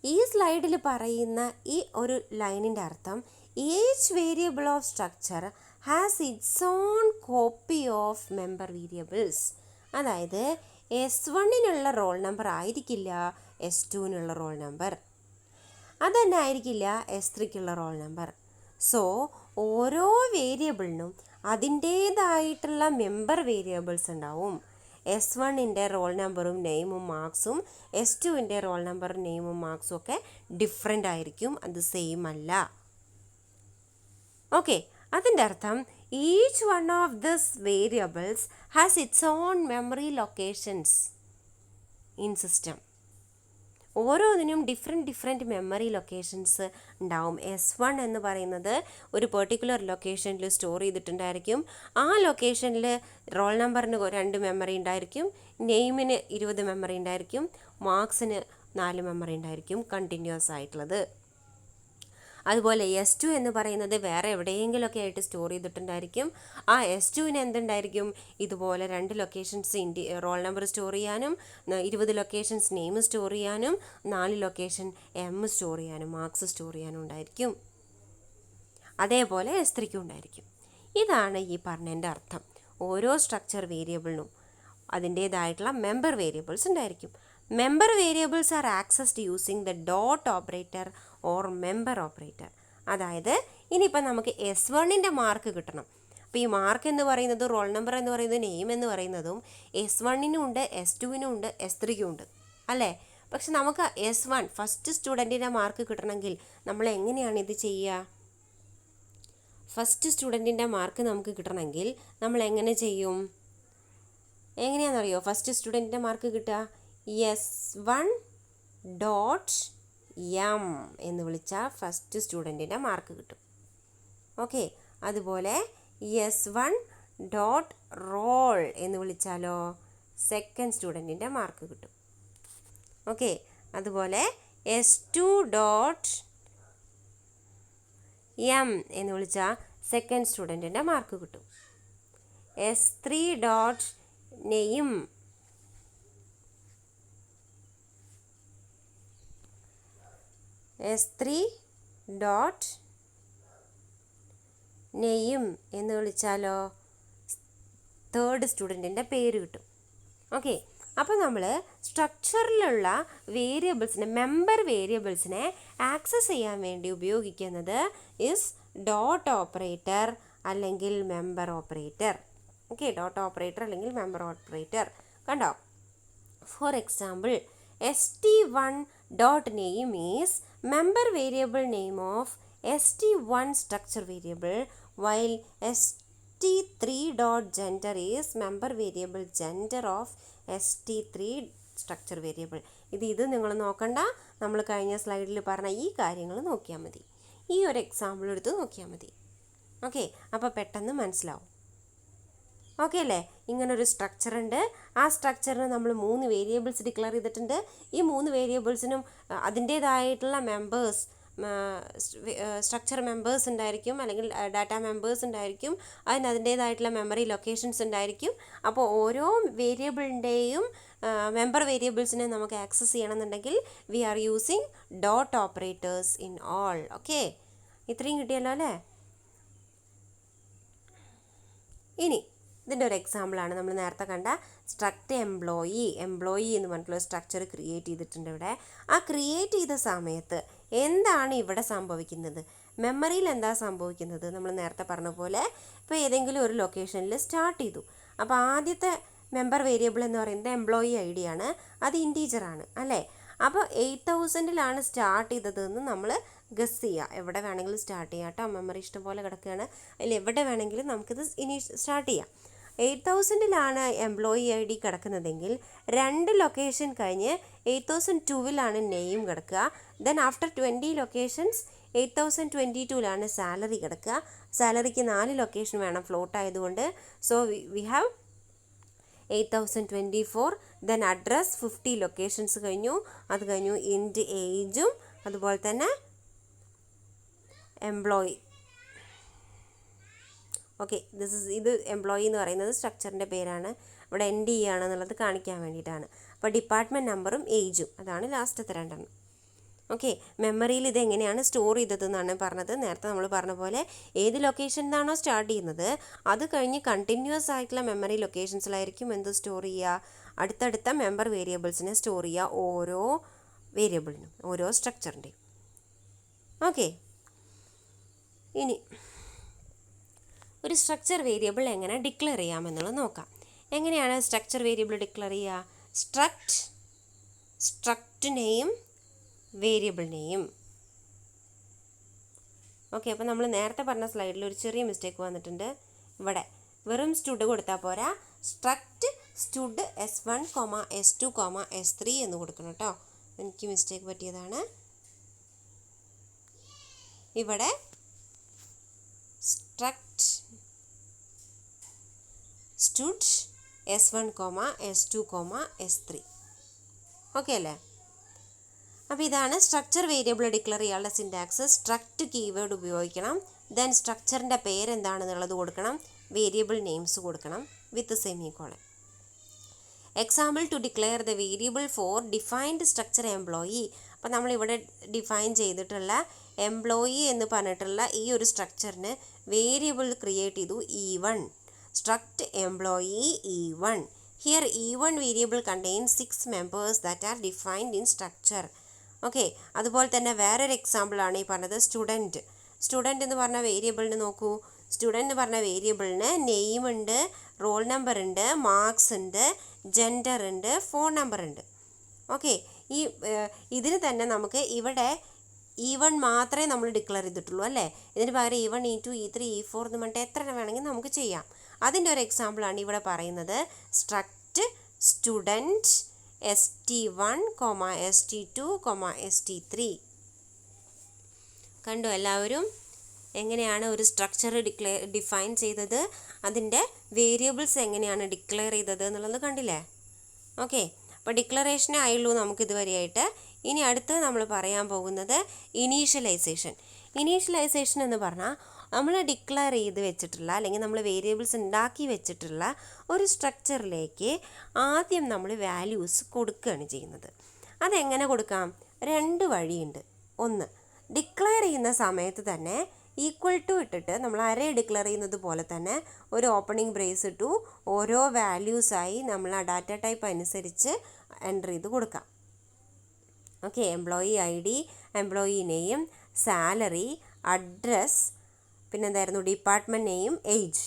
ഈ സ്ലൈഡിൽ പറയുന്ന ഈ ഒരു ലൈനിൻ്റെ അർത്ഥം each variable of structure has it's on copy of member variables. അതായത് S1-നുള്ള റോൾ നമ്പർ ആയിരിക്കില്ല S2-നുള്ള റോൾ നമ്പർ, അതുതന്നെ ആയിരിക്കില്ല S3-ക്കുള്ള റോൾ നമ്പർ. സോ ഓരോ വേരിയബിളിനും അതിൻ്റേതായിട്ടുള്ള മെമ്പർ വേരിയബിൾസ് ഉണ്ടാവും. S1-ൻ്റെ റോൾ നമ്പറും നെയിമും മാർക്സും S2-ൻ്റെ റോൾ നമ്പറും നെയിമും മാർക്സും ഒക്കെ ഡിഫറെൻ്റ് ആയിരിക്കും, അത് സെയിം അല്ല. ഓക്കെ, അതിൻ്റെ അർത്ഥം each one of this variables has it's on memory locations in system. ഓരോന്നിനും ഡിഫറെൻറ്റ് മെമ്മറി ലൊക്കേഷൻസ് ഉണ്ടാവും. S1 എന്ന് പറയുന്നത് ഒരു പെർട്ടിക്കുലർ ലൊക്കേഷനിൽ സ്റ്റോർ ചെയ്തിട്ടുണ്ടായിരിക്കും. ആ ലൊക്കേഷനിൽ റോൾ നമ്പറിന് 2 മെമ്മറി ഉണ്ടായിരിക്കും, നെയിമിന് 20 മെമ്മറി ഉണ്ടായിരിക്കും, മാർക്സിന് 4 മെമ്മറി ഉണ്ടായിരിക്കും, കണ്ടിന്യൂസ് ആയിട്ടുള്ളത്. അതുപോലെ S2 എന്ന് പറയുന്നത് വേറെ എവിടെയെങ്കിലുമൊക്കെ ആയിട്ട് സ്റ്റോർ ചെയ്തിട്ടുണ്ടായിരിക്കും. ആ S2-ന് എന്തുണ്ടായിരിക്കും, ഇതുപോലെ 2 ലൊക്കേഷൻസ് റോൾ നമ്പർ സ്റ്റോർ ചെയ്യാനും 20 ലൊക്കേഷൻസ് നെയിം സ്റ്റോർ ചെയ്യാനും 4 ലൊക്കേഷൻ സ്റ്റോർ ചെയ്യാനും മാർക്സ് സ്റ്റോർ ചെയ്യാനും ഉണ്ടായിരിക്കും. അതേപോലെ S3-ക്കും ഉണ്ടായിരിക്കും. ഇതാണ് ഈ പറഞ്ഞതിൻ്റെ അർത്ഥം. ഓരോ സ്ട്രക്ചർ വേരിയബിളിനും അതിൻ്റേതായിട്ടുള്ള മെമ്പർ വേരിയബിൾസ് ഉണ്ടായിരിക്കും. Member variables are accessed using the dot operator or member operator. അതായത് ഇനിയിപ്പോൾ നമുക്ക് S1-ൻ്റെ മാർക്ക് കിട്ടണം. അപ്പോൾ ഈ മാർക്ക് എന്ന് പറയുന്നത് റോൾ നമ്പർ എന്ന് പറയുന്നത് നെയിം എന്ന് പറയുന്നതും S1-നും ഉണ്ട്, S2-നും ഉണ്ട്, S3-ക്കും ഉണ്ട് അല്ലേ. പക്ഷെ നമുക്ക് S1 ഫസ്റ്റ് സ്റ്റുഡൻറ്റിൻ്റെ മാർക്ക് കിട്ടണമെങ്കിൽ നമ്മൾ എങ്ങനെയാണ് ഇത് ചെയ്യുക? ഫസ്റ്റ് സ്റ്റുഡൻറ്റിൻ്റെ മാർക്ക് നമുക്ക് കിട്ടണമെങ്കിൽ നമ്മൾ എങ്ങനെ ചെയ്യും? എങ്ങനെയാണെന്നറിയോ ഫസ്റ്റ് സ്റ്റുഡൻറ്റിൻ്റെ മാർക്ക് കിട്ടുക? S1 ഡോട്ട് M എന്ന് വിളിച്ചാൽ ഫസ്റ്റ് സ്റ്റുഡൻറ്റിൻ്റെ മാർക്ക് കിട്ടും. ഓക്കെ, അതുപോലെ S1 ഡോട്ട് റോൾ എന്ന് വിളിച്ചാലോ സെക്കൻഡ് സ്റ്റുഡൻറ്റിൻ്റെ മാർക്ക് കിട്ടും. ഓക്കെ, അതുപോലെ S2 ഡോട്ട് M എന്ന് വിളിച്ചാൽ സെക്കൻഡ് സ്റ്റുഡൻറ്റിൻ്റെ മാർക്ക് കിട്ടും. S3 dot name S3 dot name എന്ന് വിളിച്ചാലോ തേർഡ് സ്റ്റുഡൻറ്റിൻ്റെ പേര് കിട്ടും. ഓക്കെ, അപ്പോൾ നമ്മൾ സ്ട്രക്ചറിലുള്ള വേരിയബിൾസിനെ മെമ്പർ വേരിയബിൾസിനെ ആക്സസ് ചെയ്യാൻ വേണ്ടി ഉപയോഗിക്കുന്നത് ഇസ് ഡോട്ട് ഓപ്പറേറ്റർ അല്ലെങ്കിൽ member operator. Okay, dot operator അല്ലെങ്കിൽ മെമ്പർ ഓപ്പറേറ്റർ കണ്ടോ. For example ST1 dot name is member variable name of ST1 structure variable, while ST3 dot gender is member variable gender of ST3 structure variable. ഇത് നിങ്ങൾ നോക്കണ്ട, നമ്മൾ കഴിഞ്ഞ സ്ലൈഡിൽ പറഞ്ഞ ഈ കാര്യങ്ങൾ നോക്കിയാൽ മതി, ഈ ഒരു എക്സാമ്പിൾ എടുത്ത് നോക്കിയാൽ മതി. ഓക്കെ, അപ്പോൾ പെട്ടെന്ന് മനസ്സിലാവും. ഓക്കെ അല്ലേ. ഇങ്ങനൊരു സ്ട്രക്ചർ ഉണ്ട്. ആ സ്ട്രക്ചറിന് നമ്മൾ 3 വേരിയബിൾസ് ഡിക്ലെയർ ചെയ്തിട്ടുണ്ട്. ഈ 3 വേരിയബിൾസിനും അതിൻ്റേതായിട്ടുള്ള മെമ്പേഴ്സ് സ്ട്രക്ചർ മെമ്പേഴ്സ് ഉണ്ടായിരിക്കും, അല്ലെങ്കിൽ ഡാറ്റ മെമ്പേഴ്സ് ഉണ്ടായിരിക്കും. അതിൻ്റേതായിട്ടുള്ള മെമ്മറി ലൊക്കേഷൻസ് ഉണ്ടായിരിക്കും. അപ്പോൾ ഓരോ വേരിയബിളിൻ്റെയും മെമ്പർ വേരിയബിൾസിനെ നമുക്ക് ആക്സസ് ചെയ്യണമെന്നുണ്ടെങ്കിൽ we are using dot operators in all. Okay, ഇത്രയും കിട്ടിയല്ലോ അല്ലേ. ഇനി ഇതിൻ്റെ ഒരു എക്സാമ്പിളാണ് നമ്മൾ നേരത്തെ കണ്ട സ്ട്രക്റ്റ് എംപ്ലോയി എന്ന് പറഞ്ഞിട്ടുള്ള സ്ട്രക്ചർ ക്രിയേറ്റ് ചെയ്തിട്ടുണ്ട് ഇവിടെ. ആ ക്രിയേറ്റ് ചെയ്ത സമയത്ത് എന്താണ് ഇവിടെ സംഭവിക്കുന്നത്, മെമ്മറിയിൽ എന്താ സംഭവിക്കുന്നത്? നമ്മൾ നേരത്തെ പറഞ്ഞ പോലെ ഇപ്പോൾ ഏതെങ്കിലും ഒരു ലൊക്കേഷനിൽ സ്റ്റാർട്ട് ചെയ്തു. അപ്പോൾ ആദ്യത്തെ മെമ്പർ വേരിയബിൾ എന്ന് പറയുന്നത് എംപ്ലോയി ID ആണ്, അത് ഇൻറ്റീജറാണ് അല്ലേ. അപ്പോൾ 8000-ലാണ് സ്റ്റാർട്ട് ചെയ്തതെന്ന് നമ്മൾ ഗസ് ചെയ്യുക. എവിടെ വേണമെങ്കിലും സ്റ്റാർട്ട് ചെയ്യാം കേട്ടോ, മെമ്മറി ഇഷ്ടംപോലെ കിടക്കുകയാണ്, അതിൽ എവിടെ വേണമെങ്കിലും നമുക്കിത് ഇനി സ്റ്റാർട്ട് ചെയ്യാം. 8000-ലാണ് എംപ്ലോയി ID കിടക്കുന്നതെങ്കിൽ 2 ലൊക്കേഷൻ കഴിഞ്ഞ് 8002-ലാണ് നെയിം കിടക്കുക. ദെൻ ആഫ്റ്റർ 20 ലൊക്കേഷൻസ് 8022-ലാണ് സാലറി കിടക്കുക. സാലറിക്ക് 4 ലൊക്കേഷൻ വേണം ഫ്ലോട്ട് ആയതുകൊണ്ട്. So we have 8024. Then address 50 locations കഴിഞ്ഞു. അത് കഴിഞ്ഞു ഇൻറ്റ് ഏജും അതുപോലെ തന്നെ എംപ്ലോയി. ഓക്കെ, ഇത് എംപ്ലോയി എന്ന് പറയുന്നത് സ്ട്രക്ചറിൻ്റെ പേരാണ്. ഇവിടെ എൻഡ് ചെയ്യുകയാണെന്നുള്ളത് കാണിക്കാൻ വേണ്ടിയിട്ടാണ്. അപ്പോൾ ഡിപ്പാർട്ട്മെൻറ്റ് നമ്പറും ഏജും അതാണ് ലാസ്റ്റത്തെ 2. ഓക്കെ, മെമ്മറിയിൽ ഇത് എങ്ങനെയാണ് സ്റ്റോർ ചെയ്തതെന്നാണ് പറഞ്ഞത്. നേരത്തെ നമ്മൾ പറഞ്ഞ പോലെ ഏത് ലൊക്കേഷൻ നിന്നാണോ സ്റ്റാർട്ട് ചെയ്യുന്നത് അത് കഴിഞ്ഞ് കണ്ടിന്യൂസ് ആയിട്ടുള്ള മെമ്മറി ലൊക്കേഷൻസിലായിരിക്കും എന്ത് സ്റ്റോർ ചെയ്യുക, അടുത്തടുത്ത മെമ്പർ വേരിയബിൾസിനെ സ്റ്റോർ ചെയ്യുക, ഓരോ വേരിയബിളിനും ഓരോ സ്ട്രക്ചറിൻ്റെയും. ഓക്കെ, ഇനി ഒരു സ്ട്രക്ചർ വേരിയബിൾ എങ്ങനെ ഡിക്ലെയർ ചെയ്യാമെന്നുള്ളത് നോക്കാം. എങ്ങനെയാണ് സ്ട്രക്ചർ വേരിയബിൾ ഡിക്ലെയർ ചെയ്യുക? Struct name variable name. Okay, അപ്പോൾ നമ്മൾ നേരത്തെ പറഞ്ഞ സ്ലൈഡിൽ ഒരു ചെറിയ മിസ്റ്റേക്ക് വന്നിട്ടുണ്ട്. ഇവിടെ വെറും സ്റ്റുഡ് കൊടുത്താൽ പോരാ, struct stood S1, S2, S3 എന്ന് കൊടുക്കണം കേട്ടോ. എനിക്ക് മിസ്റ്റേക്ക് പറ്റിയതാണ്. ഇവിടെ struct stood S1, S2, S3. Okay അല്ലേ? അപ്പോൾ ഇതാണ് സ്ട്രക്ചർ വേരിയബിൾ ഡിക്ലെയർ ചെയ്യാനുള്ള സിൻറ്റാക്സ്. സ്ട്രക്റ്റ് കീവേഡ് ഉപയോഗിക്കണം, ദെൻ സ്ട്രക്ചറിൻ്റെ പേരെന്താണെന്നുള്ളത് കൊടുക്കണം, വേരിയബിൾ നെയിംസ് കൊടുക്കണം with semicolon. Example to declare the variable for defined structure employee. അപ്പോൾ നമ്മളിവിടെ ഡിഫൈൻ ചെയ്തിട്ടുള്ള എംപ്ലോയി എന്ന് പറഞ്ഞിട്ടുള്ള ഈ ഒരു സ്ട്രക്ചറിന് വേരിയബിൾ ക്രിയേറ്റ് ചെയ്തു E1, struct employee E1. Here E1 variable contains 6 members that are defined in structure. Okay, അതുപോലെ തന്നെ വേറൊരു എക്സാമ്പിളാണ് ഈ പറഞ്ഞത് സ്റ്റുഡൻറ്റ്. സ്റ്റുഡൻറ്റ് എന്ന് പറഞ്ഞ വേരിയബിളിന് നോക്കൂ, സ്റ്റുഡൻറ്റ് എന്ന് പറഞ്ഞ വേരിയബിളിന് നെയിം ഉണ്ട്, റോൾ നമ്പർ ഉണ്ട്, മാർക്സ് ഉണ്ട്, ജെൻഡർ ഉണ്ട്, ഫോൺ നമ്പർ ഉണ്ട്. ഓക്കെ, ഇതിന് തന്നെ നമുക്ക് ഇവിടെ E1 മാത്രമേ നമ്മൾ ഡിക്ലെയർ ചെയ്തിട്ടുള്ളൂ അല്ലേ. ഇതിന് പകരം E1, E2, E3, E4 എന്ന് പറഞ്ഞിട്ട് എത്ര വേണമെങ്കിൽ നമുക്ക് ചെയ്യാം. അതിൻ്റെ ഒരു എക്സാമ്പിളാണ് ഇവിടെ പറയുന്നത്. Struct student ST1, ST2, ST3. കണ്ടോ എല്ലാവരും എങ്ങനെയാണ് ഒരു സ്ട്രക്ചർ ഡിഫൈൻ ചെയ്തത്, അതിൻ്റെ വേരിയബിൾസ് എങ്ങനെയാണ് ഡിക്ലെയർ ചെയ്തത് എന്നുള്ളത് കണ്ടില്ലേ. ഓക്കെ, അപ്പോൾ ഡിക്ലറേഷനേ ആയുള്ളൂ നമുക്കിതുവരെയായിട്ട്. ഇനി അടുത്ത് നമ്മൾ പറയാൻ പോകുന്നത് ഇനീഷ്യലൈസേഷൻ. ഇനീഷ്യലൈസേഷൻ എന്ന് പറഞ്ഞാൽ നമ്മൾ ഡിക്ലെയർ ചെയ്ത് വെച്ചിട്ടുള്ള അല്ലെങ്കിൽ നമ്മൾ വേരിയബിൾസ് ഉണ്ടാക്കി വെച്ചിട്ടുള്ള ഒരു സ്ട്രക്ചറിലേക്ക് ആദ്യം നമ്മൾ വാല്യൂസ് കൊടുക്കുകയാണ് ചെയ്യുന്നത്. അതെങ്ങനെ കൊടുക്കാം? 2 വഴിയുണ്ട്. ഒന്ന്, ഡിക്ലെയർ ചെയ്യുന്ന സമയത്ത് തന്നെ ഈക്വൽ ടു ഇട്ടിട്ട് നമ്മൾ അറേ ഡിക്ലെയർ ചെയ്യുന്നത് പോലെ തന്നെ ഒരു ഓപ്പണിംഗ് ബ്രേസ് ഇട്ടു ഓരോ വാല്യൂസായി നമ്മൾ ആ ഡാറ്റ ടൈപ്പ് അനുസരിച്ച് എൻ്റർ ചെയ്ത് കൊടുക്കാം. Okay, employee ID, employee name, salary, address, പിന്നെന്തായിരുന്നു ഡിപ്പാർട്ട്മെൻറ്റ് നെയിം, ഏജ്.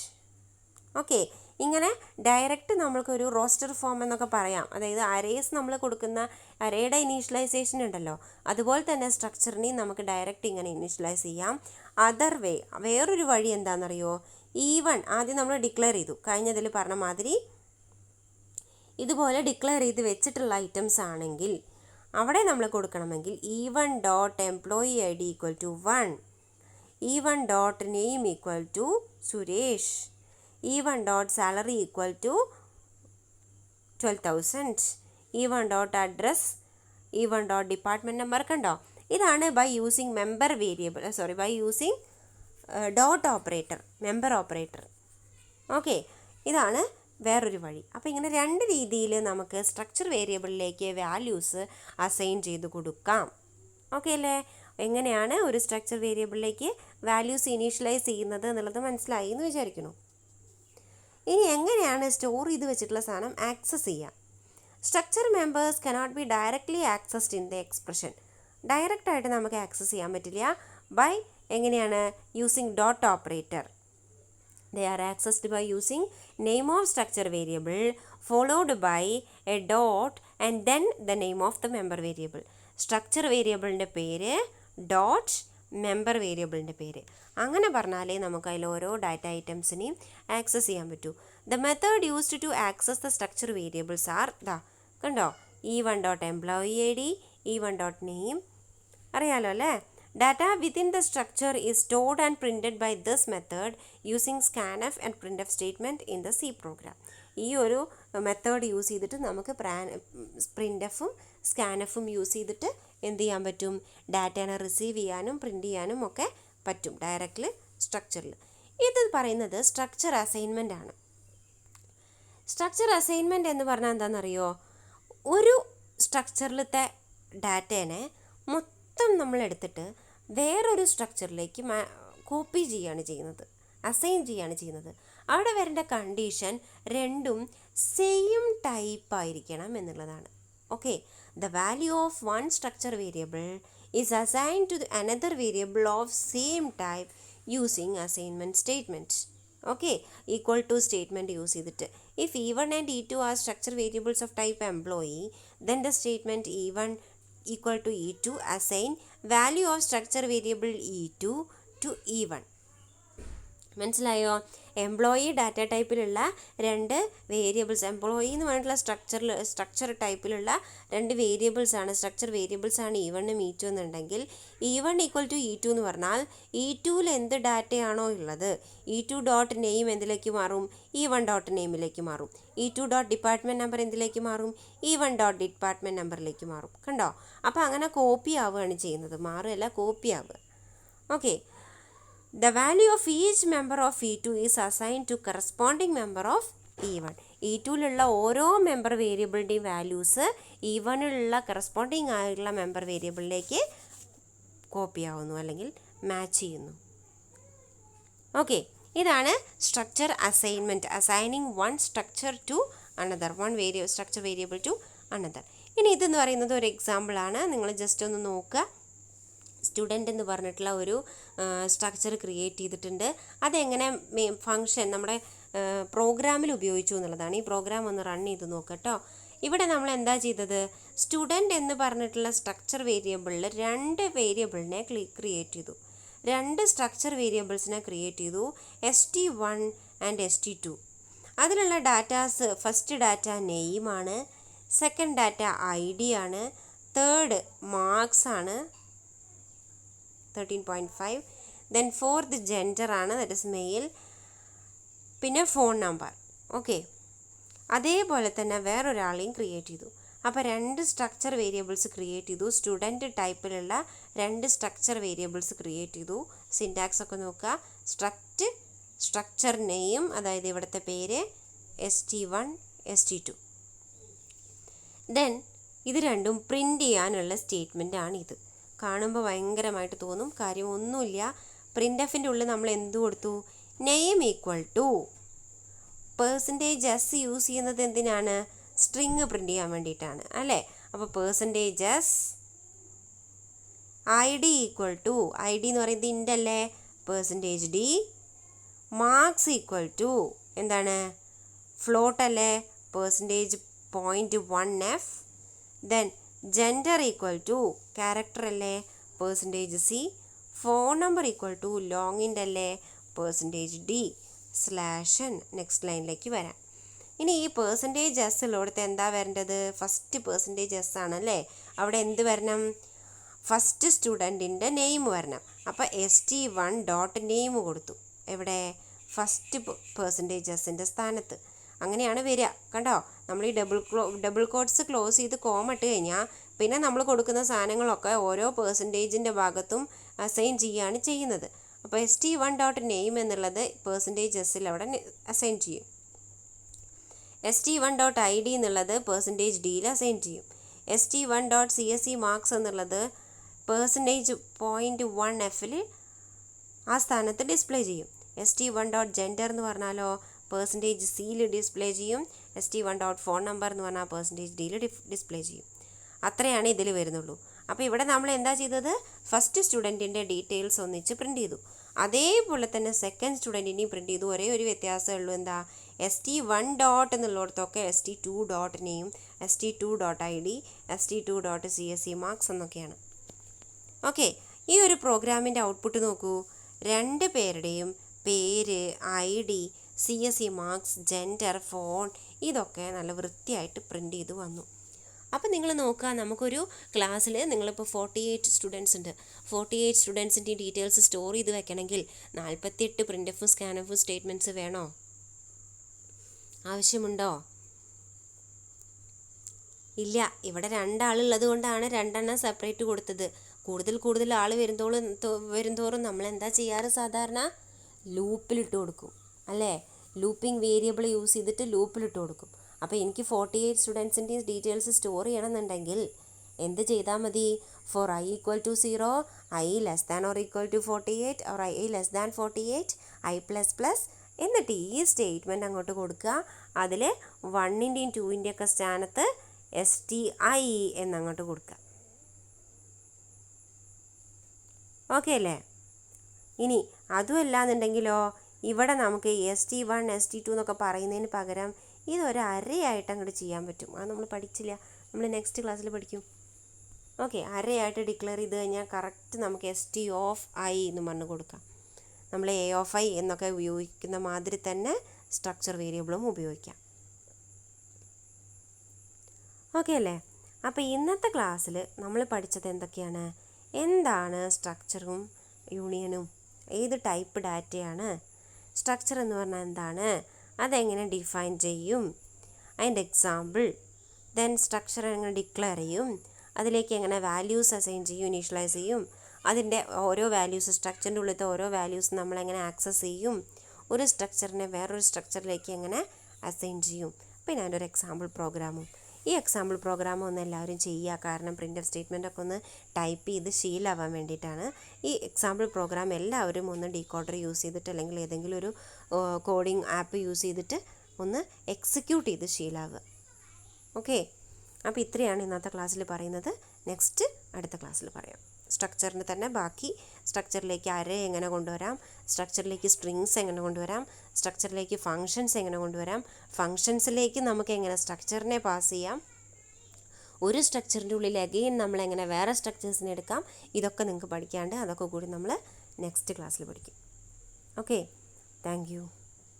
ഓക്കെ, ഇങ്ങനെ ഡയറക്റ്റ് നമ്മൾക്കൊരു റോസ്റ്റർ ഫോം എന്നൊക്കെ പറയാം. അതായത് അറേസ് നമ്മൾ കൊടുക്കുന്ന അറേയുടെ ഇനീഷ്യലൈസേഷൻ ഉണ്ടല്ലോ, അതുപോലെ തന്നെ സ്ട്രക്ചറിനെയും നമുക്ക് ഡയറക്റ്റ് ഇങ്ങനെ ഇനീഷ്യലൈസ് ചെയ്യാം. വേറൊരു വഴി എന്താണെന്നറിയോ? E1 ആദ്യം നമ്മൾ ഡിക്ലെയർ ചെയ്തു, കഴിഞ്ഞതിൽ പറഞ്ഞ മാതിരി ഇതുപോലെ ഡിക്ലെയർ ചെയ്ത് വെച്ചിട്ടുള്ള ഐറ്റംസ് ആണെങ്കിൽ അവിടെ നമ്മൾ കൊടുക്കണമെങ്കിൽ E1.employee ID = 1, E1.name = Suresh, E1.salary = 12,000, E1.address, E1.department number. കണ്ടോ, ഇതാണ് by using dot operator, member operator. Okay, ഇതാണ് വേറൊരു വഴി. അപ്പോൾ ഇങ്ങനെ 2 രീതിയിൽ നമുക്ക് സ്ട്രക്ചർ വേരിയബിളിലേക്ക് വാല്യൂസ് അസൈൻ ചെയ്ത് കൊടുക്കാം. ഓക്കെ അല്ലേ? എങ്ങനെയാണ് ഒരു സ്ട്രക്ചർ വേരിയബിളിലേക്ക് വാല്യൂസ് ഇനീഷ്യലൈസ് ചെയ്യുന്നത് എന്നുള്ളത് മനസ്സിലായി എന്ന് വിചാരിക്കുന്നു. ഇനി എങ്ങനെയാണ് സ്റ്റോർ ചെയ്ത് വെച്ചിട്ടുള്ള സാധനം ആക്സസ് ചെയ്യുക? Structure members cannot be directly accessed in the expression. ഡയറക്റ്റായിട്ട് നമുക്ക് ആക്സസ് ചെയ്യാൻ പറ്റില്ല. എങ്ങനെയാണ്? Using dot operator. They are accessed by using name of structure variable followed by a dot and then the name of the member variable. Structure variableൻ്റെ പേര് dot member വേരിയബിളിൻ്റെ പേര്. അങ്ങനെ പറഞ്ഞാലേ നമുക്ക് അതിൽ ഓരോ ഡാറ്റ ഐറ്റംസിനെയും ആക്സസ് ചെയ്യാൻ പറ്റൂ. The method used to access the structure variables are കണ്ടോ, E1.employee ID, E1.name. അറിയാലോ അല്ലേ? Data within the structure is stored and printed by this method using scanf and printf statement in the C program. ഈ ഒരു method use ചെയ്തിട്ട് നമുക്ക് പ്രിൻ്റഫും സ്കാനഫും use ചെയ്തിട്ട് എന്ത് ചെയ്യാൻ പറ്റും? ഡാറ്റേനെ റിസീവ് ചെയ്യാനും പ്രിൻ്റ് ചെയ്യാനും ഒക്കെ പറ്റും ഡയറക്റ്റ്ലി സ്ട്രക്ചറിൽ. ഇത് പറയുന്നത് സ്ട്രക്ചർ അസൈൻമെൻ്റ് ആണ്. സ്ട്രക്ചർ അസൈൻമെൻറ്റ് എന്ന് പറഞ്ഞാൽ എന്താണെന്നറിയോ? ഒരു സ്ട്രക്ചറിലത്തെ ഡാറ്റേനെ മൊത്തം നമ്മൾ എടുത്തിട്ട് വേറൊരു സ്ട്രക്ചറിലേക്ക് കോപ്പി ചെയ്യുകയാണ് ചെയ്യുന്നത്, അസൈൻ ചെയ്യുകയാണ് ചെയ്യുന്നത്. അവിടെ വരേണ്ട കണ്ടീഷൻ രണ്ടും സെയിം ടൈപ്പ് ആയിരിക്കണം എന്നുള്ളതാണ്. Okay, the value of one structure variable is assigned to another variable of same type using assignment statement. Okay, equal to statement use ചെയ്തിട്ട് if E1 and E2 are structure variables of type employee, then the statement E1 equal to E2 assign value of structure variable E2 to E1. മനസ്സിലായോ? Employee data ടൈപ്പിലുള്ള രണ്ട് variables, employee എന്ന് പറഞ്ഞിട്ടുള്ള structure ടൈപ്പിലുള്ള രണ്ട് വേരിയബിൾസാണ്, structure വേരിയബിൾസാണ് E1ഉം E2 എന്നുണ്ടെങ്കിൽ E1 equal to E2 എന്ന് പറഞ്ഞാൽ E2ൽ എന്ത് ഡാറ്റയാണോ ഉള്ളത് E2 ഡോട്ട് നെയിം എന്തിലേക്ക് മാറും? E1 ഡോട്ട് നെയിമിലേക്ക് മാറും. E2 ഡോട്ട് ഡിപ്പാർട്ട്മെൻറ്റ് നമ്പർ എന്തിലേക്ക് മാറും? E1 ഡോട്ട് ഡിപ്പാർട്ട്മെൻറ്റ് നമ്പറിലേക്ക് മാറും. കണ്ടോ? അപ്പോൾ അങ്ങനെ കോപ്പി ആവുകയാണ് ചെയ്യുന്നത്, മാറുകയല്ല, കോപ്പി ആവുക. Okay, the value of each member of E2 is assigned to corresponding member of E1. E2ലുള്ള ഓരോ മെമ്പർ വേരിയബിളിൻ്റെയും വാല്യൂസ് E1ലുള്ള കറസ്പോണ്ടിങ് ആയിട്ടുള്ള മെമ്പർ വേരിയബിളിലേക്ക് കോപ്പി ആവുന്നു അല്ലെങ്കിൽ മാച്ച് ചെയ്യുന്നു. ഓക്കെ, ഇതാണ് structure assignment, assigning one structure to another, structure variable to another. ഇനി ഇതെന്ന് പറയുന്നത് ഒരു എക്സാമ്പിളാണ്, നിങ്ങൾ ജസ്റ്റ് ഒന്ന് നോക്കുക. സ്റ്റുഡൻ്റ് എന്ന് പറഞ്ഞിട്ടുള്ള ഒരു സ്ട്രക്ചർ ക്രിയേറ്റ് ചെയ്തിട്ടുണ്ട്. അതെങ്ങനെ ഫങ്ഷൻ നമ്മുടെ പ്രോഗ്രാമിൽ ഉപയോഗിച്ചു എന്നുള്ളതാണ്. ഈ പ്രോഗ്രാം ഒന്ന് റൺ ചെയ്ത് നോക്കട്ടോ. ഇവിടെ നമ്മൾ എന്താ ചെയ്തത്? സ്റ്റുഡൻ്റ് എന്ന് പറഞ്ഞിട്ടുള്ള സ്ട്രക്ചർ വേരിയബിളിൽ രണ്ട് വേരിയബിളിനെ ക്രിയേറ്റ് ചെയ്തു, രണ്ട് സ്ട്രക്ചർ വേരിയബിൾസിനെ ക്രിയേറ്റ് ചെയ്തു, ST1 ആൻഡ് ST2. അതിലുള്ള ഡാറ്റാസ്, ഫസ്റ്റ് ഡാറ്റ നെയിമാണ്, സെക്കൻഡ് ഡാറ്റ ID ആണ്, തേർഡ് മാർക്സ് ആണ് 13.5, ദെൻ ഫോർത്ത് ജെൻഡർ ആണ്, ദാറ്റ് ഇസ് മെയിൽ, പിന്നെ ഫോൺ നമ്പർ. ഓക്കെ, അതേപോലെ തന്നെ വേറൊരാളെയും ക്രിയേറ്റ് ചെയ്തു. അപ്പോൾ രണ്ട് സ്ട്രക്ചർ വേരിയബിൾസ് ക്രിയേറ്റ് ചെയ്തു, സ്റ്റുഡൻറ്റ് ടൈപ്പിലുള്ള രണ്ട് സ്ട്രക്ചർ വേരിയബിൾസ് ക്രിയേറ്റ് ചെയ്തു. സിൻറ്റാക്സ് ഒക്കെ നോക്കുക. സ്ട്രക്ചർ നെയിം, അതായത് ഇവിടുത്തെ പേര് ST1 ST2. ദെൻ ഇത് രണ്ടും പ്രിൻ്റ് ചെയ്യാനുള്ള സ്റ്റേറ്റ്മെൻ്റ് ആണ് ഇത്. കാണുമ്പോൾ ഭയങ്കരമായിട്ട് തോന്നും, കാര്യം ഒന്നുമില്ല. പ്രിൻ്റ് എഫിൻ്റെ ഉള്ളിൽ നമ്മൾ എന്ത് കൊടുത്തു? Name equal to %s use ചെയ്യുന്നത് എന്തിനാണ്? സ്ട്രിങ് പ്രിൻ്റ് ചെയ്യാൻ വേണ്ടിയിട്ടാണ് അല്ലേ? അപ്പോൾ %s ID equal to, ID എന്ന് പറയുന്നത് ഇൻ്റ് അല്ലേ, %d, മാർക്സ് ഈക്വൽ ടു എന്താണ്? ഫ്ലോട്ട് അല്ലേ, %.1f, then gender equal to character അല്ലേ, %c, phone number equal to long int അല്ലേ, %d /n. നെക്സ്റ്റ് ലൈനിലേക്ക് വരാം. ഇനി ഈ %s ഉള്ളിടത്ത് എന്താ വരേണ്ടത്? ഫസ്റ്റ് %s ആണല്ലേ, അവിടെ എന്ത് വരണം? ഫസ്റ്റ് സ്റ്റുഡൻറ്റിൻ്റെ നെയിം വരണം. അപ്പോൾ ST1 ഡോട്ട് നെയിം കൊടുത്തു, എവിടെ? ഫസ്റ്റ് %sൻ്റെ സ്ഥാനത്ത്. അങ്ങനെയാണ് വരിക. കണ്ടോ? നമ്മൾ ഈ ഡബിൾ കോട്ട്സ് ക്ലോസ് ചെയ്ത് കോമ ഇട്ട് കഴിഞ്ഞാൽ പിന്നെ നമ്മൾ കൊടുക്കുന്ന സാധനങ്ങളൊക്കെ ഓരോ %ൻ്റെ ഭാഗത്തും അസൈൻ ചെയ്യുകയാണ് ചെയ്യുന്നത്. അപ്പോൾ ST1 ഡോട്ട് നെയിം എന്നുള്ളത് %sൽ അവിടെ അസൈൻ ചെയ്യും. ST1 ഡോട്ട് ID എന്നുള്ളത് %dയിൽ അസൈൻ ചെയ്യും. ST1 ഡോട്ട് CSE മാർക്സ് എന്നുള്ളത് %.1f ആ സ്ഥാനത്ത് ഡിസ്പ്ലേ ചെയ്യും. ST1 ഡോട്ട് ജെൻഡർ എന്ന് പറഞ്ഞാലോ %cയിൽ ഡിസ്പ്ലേ ചെയ്യും. ST1 ഡോട്ട് ഫോൺ നമ്പർ എന്ന് പറഞ്ഞാൽ %dയിൽ ഡിസ്പ്ലേ ചെയ്യും. അത്രയാണ് ഇതിൽ വരുന്നുള്ളൂ. അപ്പോൾ ഇവിടെ നമ്മൾ എന്താ ചെയ്തത്? ഫസ്റ്റ് സ്റ്റുഡൻറ്റിൻ്റെ ഡീറ്റെയിൽസ് ഒന്നിച്ച് പ്രിൻ്റ് ചെയ്തു. അതേപോലെ തന്നെ സെക്കൻഡ് സ്റ്റുഡൻറ്റിനെയും പ്രിൻ്റ് ചെയ്തു. ഒരേ ഒരു വ്യത്യാസമേ ഉള്ളൂ, എന്താ? ST1 ഡോട്ട് എന്നുള്ളിടത്തൊക്കെ ST2 dot name, ST2 dot ID, ST2 dot CSE marks എന്നൊക്കെയാണ്. ഓക്കെ, ഈ ഒരു പ്രോഗ്രാമിൻ്റെ ഔട്ട്പുട്ട് നോക്കൂ. രണ്ട് പേരുടെയും പേര്, ID, CSE marks, gender, phone ഇതൊക്കെ നല്ല വൃത്തിയായിട്ട് പ്രിൻ്റ് ചെയ്ത് വന്നു. അപ്പോൾ നിങ്ങൾ നോക്കുക, നമുക്കൊരു ക്ലാസ്സിൽ നിങ്ങളിപ്പോൾ 48 സ്റ്റുഡൻസ് ഉണ്ട്. 48 സ്റ്റുഡൻസിൻ്റെ ഡീറ്റെയിൽസ് സ്റ്റോർ ചെയ്ത് വെക്കണമെങ്കിൽ 48 പ്രിൻ്റെഫും സ്കാനഫും സ്റ്റേറ്റ്മെൻറ്റ്സ് വേണോ? ആവശ്യമുണ്ടോ? ഇല്ല. ഇവിടെ രണ്ടാളുള്ളത് കൊണ്ടാണ് രണ്ടെണ്ണം സെപ്പറേറ്റ് കൊടുത്തത്. കൂടുതൽ ആൾ വരുന്തോറും നമ്മൾ എന്താ ചെയ്യാറ്? സാധാരണ ലൂപ്പിലിട്ട് കൊടുക്കും അല്ലേ? ലൂപ്പിംഗ് വേരിയബിൾ യൂസ് ചെയ്തിട്ട് ലൂപ്പിലിട്ട് കൊടുക്കും. അപ്പോൾ എനിക്ക് 48 സ്റ്റുഡൻസിൻ്റെ ഡീറ്റെയിൽസ് സ്റ്റോർ ചെയ്യണമെന്നുണ്ടെങ്കിൽ എന്ത് ചെയ്താൽ മതി? For I equal to 0, I less than or equal to 48 or I less than 48, I plus plus. എന്നിട്ട് ഈ സ്റ്റേറ്റ്മെൻറ്റ് അങ്ങോട്ട് കൊടുക്കുക. അതിൽ 1-ൻ്റെയും 2-ൻ്റെയും ഒക്കെ സ്ഥാനത്ത് STI എന്നങ്ങോട്ട് കൊടുക്കുക. ഓക്കെ അല്ലേ? ഇനി അതുമല്ല എന്നുണ്ടെങ്കിലോ ഇവിടെ നമുക്ക് ST1 ST2 എന്നൊക്കെ പറയുന്നതിന് പകരം ഇതൊരു അരയായിട്ട് അങ്ങോട്ട് ചെയ്യാൻ പറ്റും. അത് നമ്മൾ പഠിച്ചില്ല, നമ്മൾ നെക്സ്റ്റ് ക്ലാസ്സിൽ പഠിക്കും. ഓക്കെ, അരയായിട്ട് ഡിക്ലെയർ ചെയ്ത് കഴിഞ്ഞാൽ കറക്റ്റ് നമുക്ക് ST of I എന്ന് പറഞ്ഞ് കൊടുക്കാം. നമ്മൾ A of I എന്നൊക്കെ ഉപയോഗിക്കുന്ന മാതിരി തന്നെ സ്ട്രക്ചർ വേരിയബിളും ഉപയോഗിക്കാം. ഓക്കെ അല്ലേ? അപ്പോൾ ഇന്നത്തെ ക്ലാസ്സിൽ നമ്മൾ പഠിച്ചത് എന്തൊക്കെയാണ്? എന്താണ് സ്ട്രക്ചറും യൂണിയനും, ഏത് ടൈപ്പ് ഡാറ്റയാണ്, സ്ട്രക്ചർ എന്ന് പറഞ്ഞാൽ എന്താണ്, അതെങ്ങനെ ഡിഫൈൻ ചെയ്യും, അതിൻ്റെ എക്സാമ്പിൾ, ദെൻ സ്ട്രക്ചർ എങ്ങനെ ഡിക്ലെയർ ചെയ്യും, അതിലേക്ക് എങ്ങനെ വാല്യൂസ് അസൈൻ ചെയ്യും, ഇനീഷ്യലൈസ് ചെയ്യും, അതിൻ്റെ ഓരോ വാല്യൂസ്, സ്ട്രക്ചറിൻ്റെ ഉള്ളിലത്തെ ഓരോ വാല്യൂസ് നമ്മളെങ്ങനെ ആക്സസ് ചെയ്യും, ഒരു സ്ട്രക്ചറിനെ വേറൊരു സ്ട്രക്ചറിലേക്ക് എങ്ങനെ അസൈൻ ചെയ്യും, പിന്നെ അതിൻ്റെ ഒരു എക്സാമ്പിൾ പ്രോഗ്രാമും. ഈ എക്സാമ്പിൾ പ്രോഗ്രാം ഒന്ന് എല്ലാവരും ചെയ്യുക, കാരണം പ്രിൻ്റ് സ്റ്റേറ്റ്മെൻ്റ് ഒക്കെ ഒന്ന് ടൈപ്പ് ചെയ്ത് ശീലമാവാൻ വേണ്ടിയിട്ടാണ്. ഈ എക്സാമ്പിൾ പ്രോഗ്രാം എല്ലാവരും ഒന്ന് ഡീകോഡർ യൂസ് ചെയ്തിട്ട് അല്ലെങ്കിൽ ഏതെങ്കിലും ഒരു കോഡിംഗ് ആപ്പ് യൂസ് ചെയ്തിട്ട് ഒന്ന് എക്സിക്യൂട്ട് ചെയ്ത് ശീലമാവുക. ഓക്കെ, അപ്പോൾ ഇത്രയാണ് ഇന്നത്തെ ക്ലാസ്സിൽ പറയുന്നത്. നെക്സ്റ്റ് അടുത്ത ക്ലാസ്സിൽ പറയാം. സ്ട്രക്ചറിന് തന്നെ ബാക്കി, സ്ട്രക്ചറിലേക്ക് അറേ എങ്ങനെ കൊണ്ടുവരാം, സ്ട്രക്ചറിലേക്ക് സ്ട്രിങ്സ് എങ്ങനെ കൊണ്ടുവരാം, സ്ട്രക്ചറിലേക്ക് ഫങ്ഷൻസ് എങ്ങനെ കൊണ്ടുവരാം, ഫങ്ഷൻസിലേക്ക് നമുക്ക് എങ്ങനെ സ്ട്രക്ചറിനെ പാസ് ചെയ്യാം, ഒരു സ്ട്രക്ചറിൻ്റെ ഉള്ളിൽ അഗെയിൻ നമ്മളെങ്ങനെ വേറെ സ്ട്രക്ചേഴ്സിനെ എടുക്കാം, ഇതൊക്കെ നിങ്ങൾക്ക് പഠിക്കാണ്ട്, അതൊക്കെ കൂടി നമ്മൾ നെക്സ്റ്റ് ക്ലാസ്സിൽ പഠിക്കും. Okay, thank you.